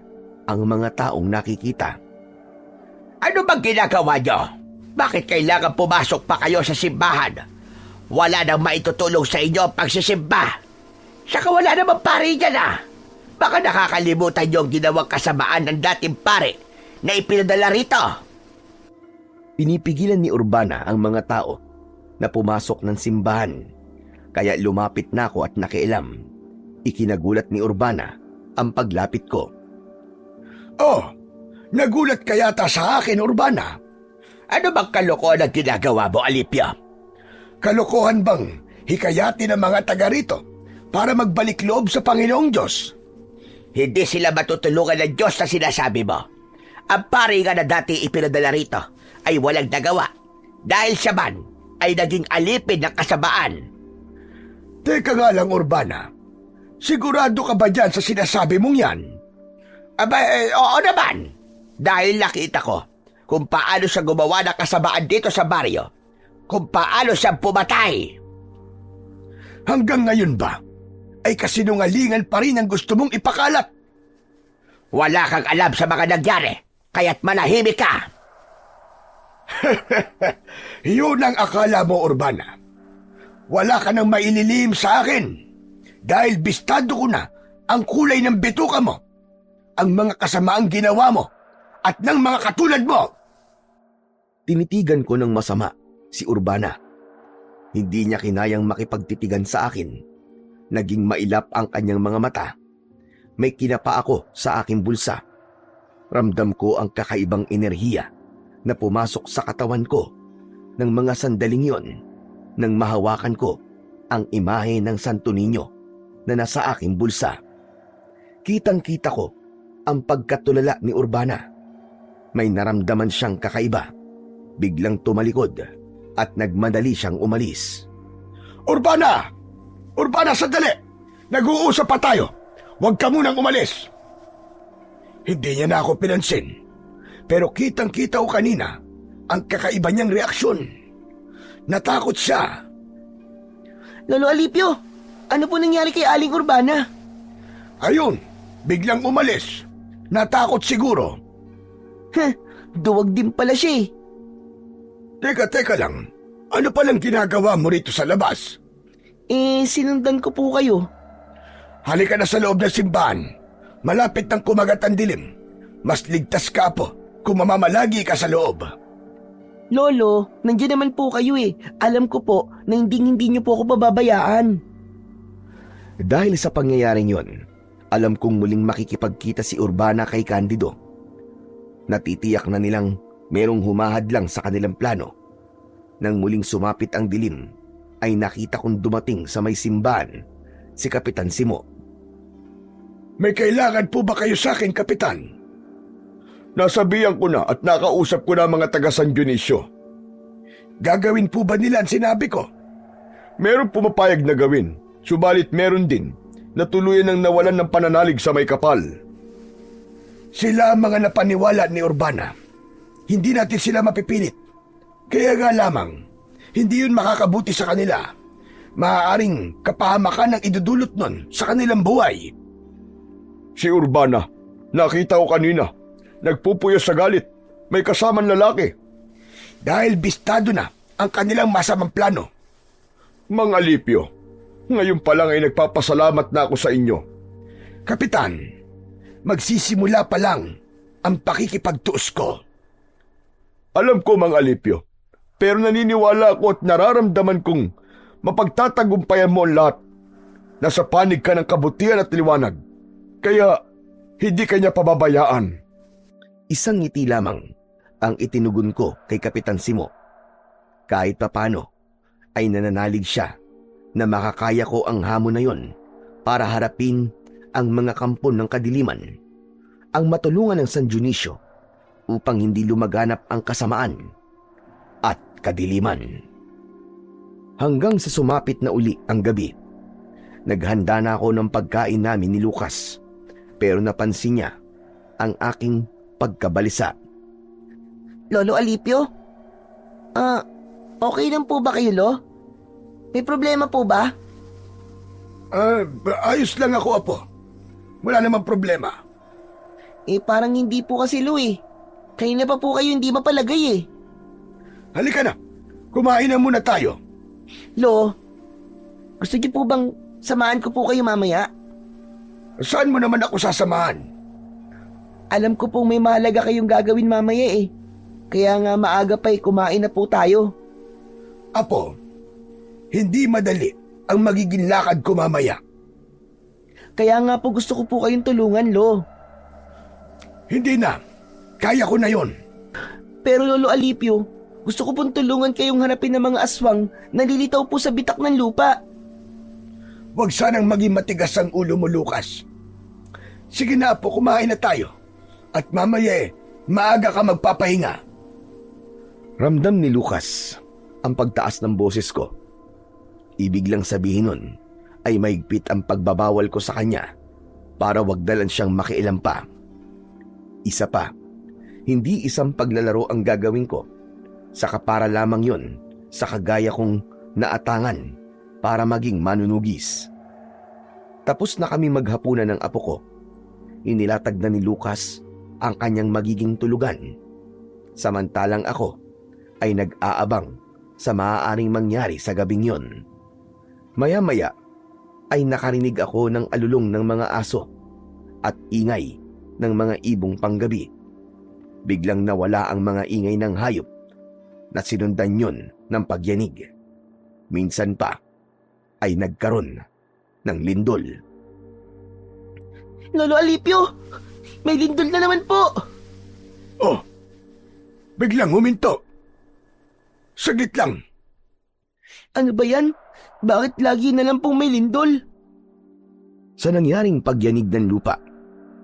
ang mga taong nakikita. Ano bang ginagawa nyo? Bakit kailangan pumasok pa kayo sa simbahan? Wala nang maitutulong sa inyo ang pagsisimba. Saka wala namang pare dyan Baka nakakalimutan nyo ang ginawang kasamaan ng dating pare na ipinadala rito. Pinipigilan ni Urbana ang mga tao na pumasok ng simbahan. Kaya lumapit na ako at nakialam. Ikinagulat ni Urbana ang paglapit ko. Oh, nagulat ka yata sa akin, Urbana. Ano bang kalokohan ang ginagawa mo, Alipio? Kalokohan bang hikayatin ng mga taga rito para magbalik loob sa Panginoong Diyos? Hindi sila matutulungan ng Diyos na sinasabi mo. Ang pari nga na dati ipinadala rito ay walang nagawa dahil siya man ay naging alipin ng kasamaan. Teka nga lang, Urbana. Sigurado ka ba dyan sa sinasabi mong yan? Oo naman. Dahil nakita ko kung paano siya gumawa ng kasamaan dito sa baryo. Kung paano siya pumatay. Hanggang ngayon ba ay kasinungalingan pa rin ang gusto mong ipakalat? Wala kang alam sa mga nangyari, kaya't manahimik ka. Yun ang akala mo, Urbana. Wala ka nang maililim sa akin dahil bistado ko na ang kulay ng bituka mo, ang mga kasamaang ginawa mo at ng mga katulad mo. Tinitigan ko ng masama si Urbana. Hindi niya kinayang makipagtitigan sa akin. Naging mailap ang kanyang mga mata. May kinapa ako sa aking bulsa. Ramdam ko ang kakaibang enerhiya na pumasok sa katawan ko ng mga sandaling yon nang mahawakan ko ang imahe ng Santo Niño na nasa aking bulsa. Kitang-kita ko ang pagkatulala ni Urbana. May naramdaman siyang kakaiba. Biglang tumalikod at nagmadali siyang umalis. Urbana! Urbana, sandali! Nag-uusap pa tayo. Huwag ka munang umalis. Hindi niya na ako pinansin. Pero kitang-kita ko kanina ang kakaiba niyang reaksyon. Natakot siya. Lolo Alipio, ano po nangyari kay Aling Urbana? Ayun, biglang umalis. Natakot siguro. Duwag din pala siya eh. Teka lang. Ano palang ginagawa mo rito sa labas? Sinundan ko po kayo. Halika na sa loob ng simbahan. Malapit nang kumagat ang dilim. Mas ligtas ka po kung mamamalagi ka sa loob. Lolo, nandiyan naman po kayo eh. Alam ko po na hindi niyo po ako pababayaan. Dahil sa pangyayaring yon, alam kong muling makikipagkita si Urbana kay Candido. Natitiyak na nilang merong humahadlang sa kanilang plano. Nang muling sumapit ang dilim, ay nakita kong dumating sa may simbahan si Kapitan Simo. May kailangan po ba kayo sa akin, Kapitan? Nasabihan ko na at nakausap ko na ang mga taga San Dionisio. Gagawin po ba nila ang sinabi ko? Meron pumapayag na gawin, subalit meron din na tuluyan ng nawalan ng pananalig sa may kapal. Sila ang mga napaniwala ni Urbana. Hindi natin sila mapipilit. Kaya nga lamang, hindi yun makakabuti sa kanila. Maaaring kapahamakan ang idudulot nun sa kanilang buhay. Si Urbana, nakita ko kanina, nagpupuyo sa galit, may kasamang lalaki. Dahil bistado na ang kanilang masamang plano. Mang Alipio, ngayon pa lang ay nagpapasalamat na ako sa inyo. Kapitan, magsisimula pa lang ang pakikipagtuos ko. Alam ko, Mang Alipio, pero naniniwala ako at nararamdaman kong mapagtatagumpayan mo ang lahat. Nasa panig ka ng kabutihan at liwanag, kaya hindi kanya pababayaan. Isang ngiti lamang ang itinugon ko kay Kapitan Simo. Kahit papano ay nananalig siya na makakaya ko ang hamon na yon para harapin ang mga kampo ng kadiliman, ang matulungan ng San Dionisio upang hindi lumaganap ang kasamaan at kadiliman. Hanggang sa sumapit na uli ang gabi, naghanda na ako ng pagkain namin ni Lucas, pero napansin niya ang aking pagkabalisa. Lolo Alipio? Okay lang po ba kayo, Lo? May problema po ba? Ayos lang ako, Apo. Wala namang problema. Parang hindi po kasi, Lo eh. Kanina pa po kayo hindi mapalagay eh. Halika na, kumain na muna tayo. Lo, gusto niyo po bang samahan ko po kayo mamaya? Saan mo naman ako sasamahan? Alam ko pong may mahalaga kayong gagawin mamaya eh. Kaya nga maaga pa'y kumain na po tayo. Apo, hindi madali ang magiging lakad ko mamaya. Kaya nga po gusto ko po kayong tulungan, Lo. Hindi na, kaya ko na yon. Pero Lolo Alipio, gusto ko pong tulungan kayong hanapin ng mga aswang na nililitaw po sa bitak ng lupa. Huwag sanang maging matigas ang ulo mo, Lucas. Sige na, Apo, kumain na tayo. At mamaya maaga ka magpapahinga. Ramdam ni Lucas ang pagtaas ng boses ko. Ibig lang sabihin nun ay maigpit ang pagbabawal ko sa kanya para wag dalan siyang makialam pa. Isa pa, hindi isang paglalaro ang gagawin ko. Saka para lamang yon sa kagaya kong naatangan para maging manunugis. Tapos na kami maghapunan ng apo ko. Inilatag na ni Lucas ang kanyang magiging tulugan. Samantalang ako ay nag-aabang sa maaaring mangyari sa gabing yon. Maya-maya ay nakarinig ako ng alulong ng mga aso at ingay ng mga ibong panggabi. Biglang nawala ang mga ingay ng hayop na sinundan yon ng pagyanig. Minsan pa ay nagkaroon ng lindol. Lolo Alipio, may lindol na naman po. Oh, biglang huminto. Saglit lang. Ano ba yan? Bakit lagi na lang pong may lindol? Sa nangyaring pagyanig ng lupa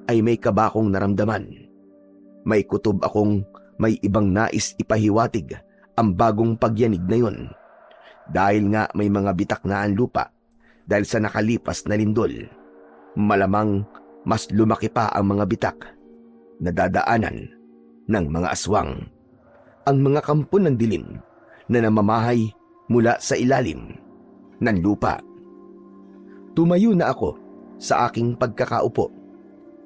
ay may kaba akong naramdaman. May kutob akong may ibang nais ipahiwatig ang bagong pagyanig na yun. Dahil nga may mga bitak na ang lupa dahil sa nakalipas na lindol. Malamang mas lumaki pa ang mga bitak na dadaanan ng mga aswang. Ang mga kampo ng dilim na namamahay mula sa ilalim ng lupa. Tumayo na ako sa aking pagkakaupo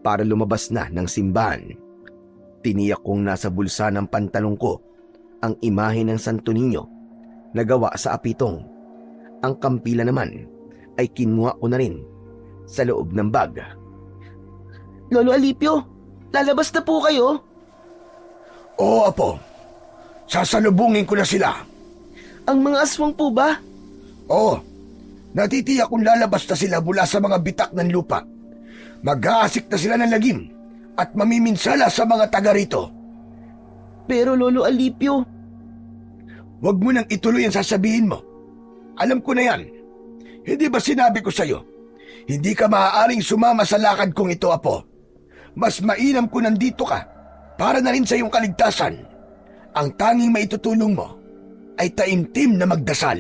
para lumabas na ng simbahan. Tiniyak kong nasa bulsa ng pantalong ko ang imahe ng Santo Niño na gawa sa apitong. Ang kampila naman ay kinuha ko na rin sa loob ng bag. Lolo Alipio, lalabas na po kayo? Oo, Apo. Sasalubungin ko na sila. Ang mga aswang po ba? Oo. Natitiyak kung lalabas na sila mula sa mga bitak ng lupa. Mag-aasik na sila ng lagim at mamiminsala sa mga taga rito. Pero Lolo Alipio, Huwag mo nang ituloy ang sasabihin mo. Alam ko na yan. Hindi ba sinabi ko sa'yo? Hindi ka maaaring sumama sa lakad kong ito, Apo. Mas mainam kung nandito ka para na rin sa iyong kaligtasan. Ang tanging maitutulong mo ay taimtim na magdasal.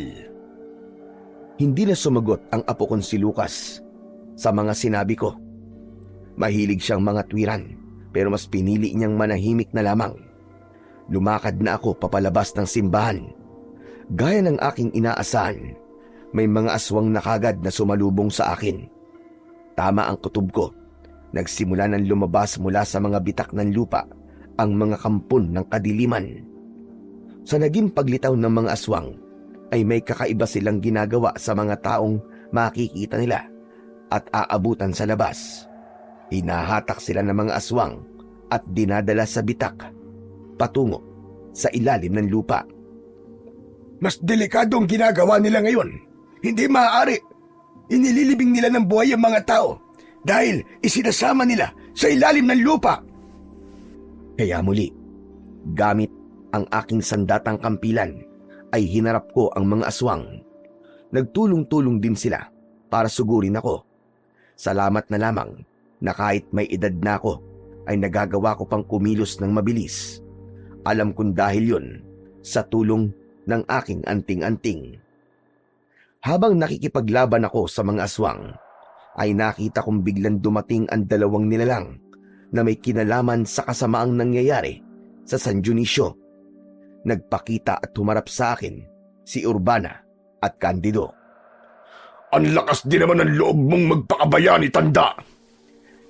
Hindi na sumagot ang apo kong si Lucas sa mga sinabi ko. Mahilig siyang mga tuwiran pero mas pinili niyang manahimik na lamang. Lumakad na ako papalabas ng simbahan. Gaya ng aking inaasahan, may mga aswang na kagad na sumalubong sa akin. Tama ang kutob ko. Nagsimula ng lumabas mula sa mga bitak ng lupa ang mga kampon ng kadiliman. Sa naging paglitaw ng mga aswang, ay may kakaiba silang ginagawa sa mga taong makikita nila at aabutan sa labas. Hinahatak sila ng mga aswang at dinadala sa bitak patungo sa ilalim ng lupa. Mas delikadong ginagawa nila ngayon. Hindi maaari. Inililibing nila ng buhay ang mga tao dahil isinasama nila sa ilalim ng lupa. Kaya muli, gamit ang aking sandatang kampilan, ay hinarap ko ang mga aswang. Nagtulong-tulong din sila para sugurin ako. Salamat na lamang na kahit may edad na ako, ay nagagawa ko pang kumilos ng mabilis. Alam kong dahil yun sa tulong ng aking anting-anting. Habang nakikipaglaban ako sa mga aswang, ay nakita kong biglang dumating ang dalawang nilalang na may kinalaman sa kasamaang nangyayari sa San Dionisio. Nagpakita at humarap sa akin si Urbana at Candido. Ang lakas din naman ng loob mong magpakabayani, tanda.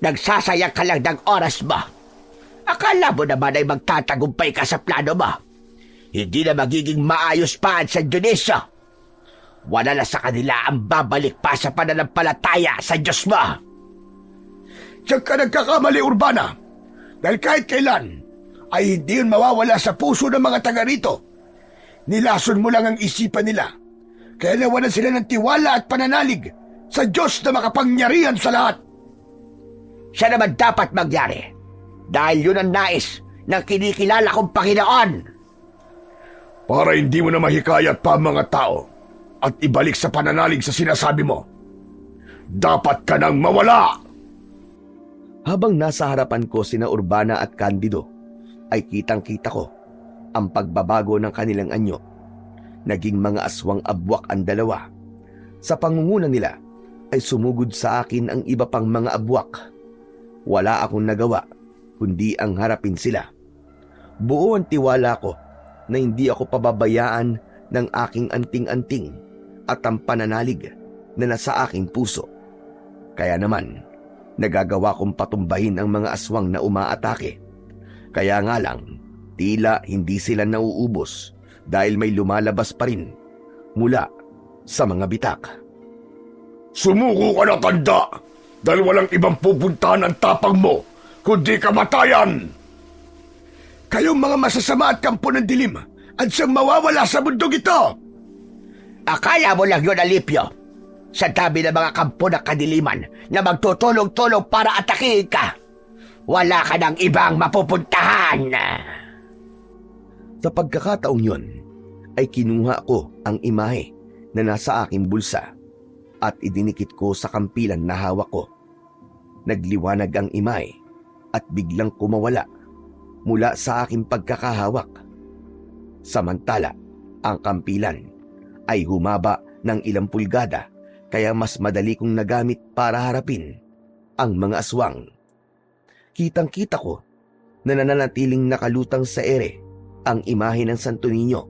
Nagsasayang ka lang ng oras ba? Akala mo naman ay magtatagumpay ka sa plano mo. Hindi na magiging maayos pa ang San Dionisio. Wala na sa kanila ang babalik pa sa pananampalataya sa Diyos mo. Diyan ka nagkakamali, Urbana. Dahil kahit kailan, ay hindi yun mawawala sa puso ng mga taga rito. Nilason mo lang ang isipan nila. Kaya nawalan sila ng tiwala at pananalig sa Diyos na makapangyarihan sa lahat. Siya naman dapat magyari. Dahil yun ang nais ng kinikilala kong Panginoon. Para hindi mo na mahikayat pa ang mga tao at ibalik sa pananalig sa sinasabi mo. Dapat ka nang mawala! Habang nasa harapan ko sina Urbana at Candido, ay kitang-kita ko ang pagbabago ng kanilang anyo. Naging mga aswang abwak ang dalawa. Sa pangunguna nila ay sumugod sa akin ang iba pang mga abwak. Wala akong nagawa kundi ang harapin sila. Buo ang tiwala ko na hindi ako pababayaan ng aking anting-anting at ang pananalig na nasa aking puso. Kaya naman, nagagawa kong patumbahin ang mga aswang na umaatake. Kaya nga lang, tila hindi sila nauubos dahil may lumalabas pa rin mula sa mga bitak. Sumuko ka na, tanda! Dahil walang ibang pupuntahan ang tapang mo, kundi kamatayan! Kayong mga masasama at kampo ng dilim at siyang mawawala sa mundong ito. Akala mo lang yun, Alipio. Sa dami ng mga kampo ng kadiliman na magtutulong-tulong para atakihin ka, wala ka ng ibang mapupuntahan. Sa pagkakataong yun, ay kinuha ko ang imahe na nasa aking bulsa at idinikit ko sa kampilan na hawak ko. Nagliwanag ang imay at biglang kumawala mula sa aking pagkakahawak. Samantala, ang kampilan ay humaba ng ilang pulgada kaya mas madali kong nagamit para harapin ang mga aswang. Kitang-kita ko na nananatiling nakalutang sa ere ang imahe ng Santo Niño.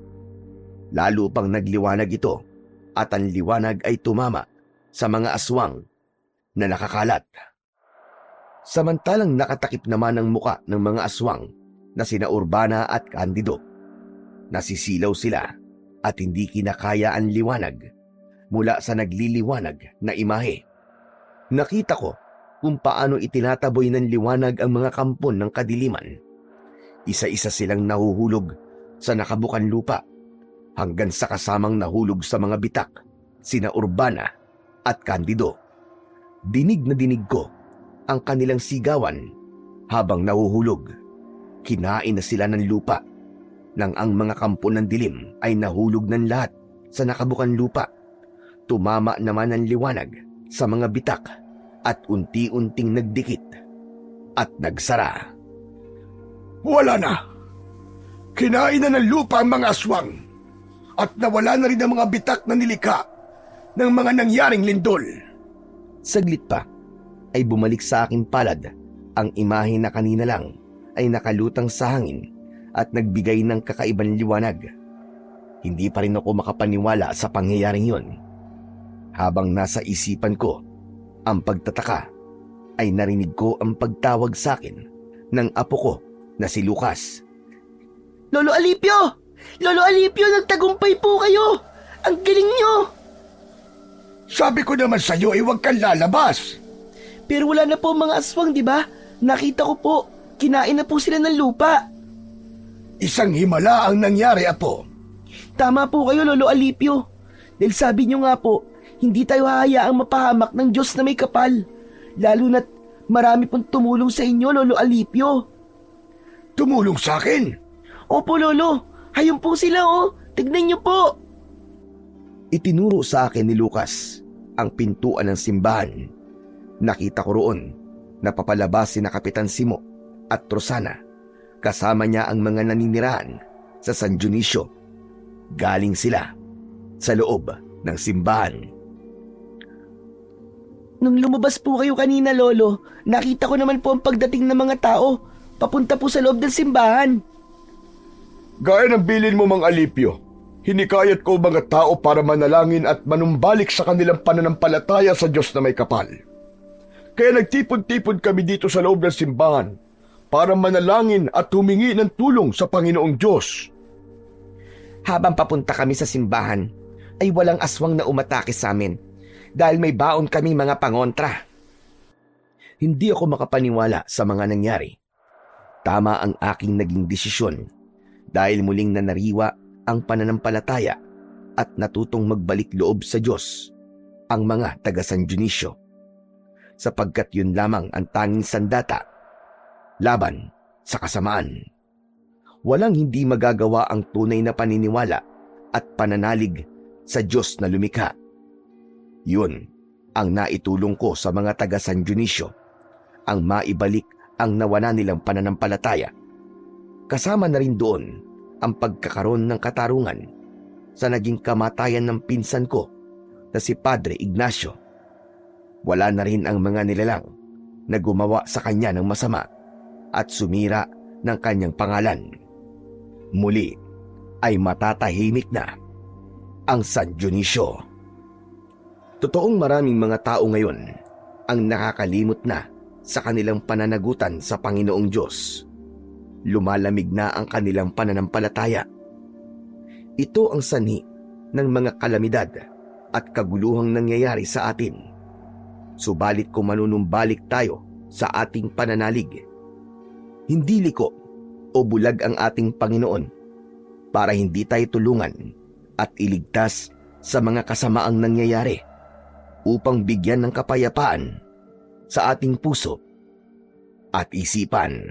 Lalo pang nagliwanag ito at ang liwanag ay tumama sa mga aswang na nakakalat. Samantalang nakatakip naman ang muka ng mga aswang na sina Urbana at Candido. Nasisilaw sila at hindi kinakaya ang liwanag mula sa nagliliwanag na imahe. Nakita ko kung paano itinataboy ng liwanag ang mga kampon ng kadiliman. Isa-isa silang nahuhulog sa nakabukan lupa hanggang sa kasamang nahulog sa mga bitak, sina Urbana at Candido. Dinig na dinig ko ang kanilang sigawan habang nahuhulog. Kinain na sila ng lupa nang ang mga kampo ng dilim ay nahulog ng lahat sa nakabukan lupa. Tumama naman ang liwanag sa mga bitak at unti-unting nagdikit at nagsara. Wala na. Kinain na ng lupa ang mga aswang at nawala na rin ang mga bitak na nilikha ng mga nangyaring lindol. Saglit pa ay bumalik sa aking palad ang imahe na kanina lang ay nakalutang sa hangin at nagbigay ng kakaibang liwanag. Hindi pa rin ako makapaniwala sa pangyayaring yon. Habang nasa isipan ko ang pagtataka, ay narinig ko ang pagtawag sa akin ng apo ko na si Lucas. Lolo Alipio! Lolo Alipio, nagtagumpay po kayo! Ang galing nyo! Sabi ko naman sa'yo ay huwag kang lalabas. Pero wala na po mga aswang, di ba? Nakita ko po, kinain na po sila ng lupa. Isang himala ang nangyari, apo. Tama po kayo, Lolo Alipio. Dahil sabi nyo nga po, hindi tayo hahayaang mapahamak ng Diyos na may kapal. Lalo na't marami pong tumulong sa inyo, Lolo Alipio. Tumulong sa akin? Opo, Lolo. Hayun po sila, oh. Tignan nyo po. Itinuro sa akin ni Lucas ang pintuan ng simbahan. Nakita ko roon na papalabas si na Kapitan Simo at Rosana. Kasama niya ang mga naninirahan sa San Dionisio. Galing sila sa loob ng simbahan. Nung lumabas po kayo kanina, Lolo, nakita ko naman po ang pagdating ng mga tao. Papunta po sa loob ng simbahan. Gaya ng bilin mo, Mang Alipio, hinikayat ko mga tao para manalangin at manumbalik sa kanilang pananampalataya sa Diyos na may kapal. Kaya nagtipon-tipon kami dito sa loob ng simbahan para manalangin at humingi ng tulong sa Panginoong Diyos. Habang papunta kami sa simbahan, ay walang aswang na umatake sa amin dahil may baon kami mga pangontra. Hindi ako makapaniwala sa mga nangyari. Tama ang aking naging desisyon dahil muling nanariwa ang pananampalataya at natutong magbalik loob sa Diyos ang mga taga San Dionisio. Sapagkat yun lamang ang tanging sandata laban sa kasamaan. Walang hindi magagawa ang tunay na paniniwala at pananalig sa Diyos na lumikha. Yun ang naitulong ko sa mga taga San Dionisio, ang maibalik ang nawala nilang pananampalataya. Kasama na rin doon ang pagkakaroon ng katarungan sa naging kamatayan ng pinsan ko na si Padre Ignacio. Wala na rin ang mga nilalang na gumawa sa kanya ng masama at sumira ng kanyang pangalan. Muli ay matatahimik na ang San Dionisio. Totoong maraming mga tao ngayon ang nakakalimot na sa kanilang pananagutan sa Panginoong Diyos. Lumalamig na ang kanilang pananampalataya. Ito ang sanhi ng mga kalamidad at kaguluhang nangyayari sa atin. Subalit kung manunumbalik tayo sa ating pananalig, hindi liko o bulag ang ating Panginoon para hindi tayo tulungan at iligtas sa mga kasamaang nangyayari upang bigyan ng kapayapaan sa ating puso at isipan.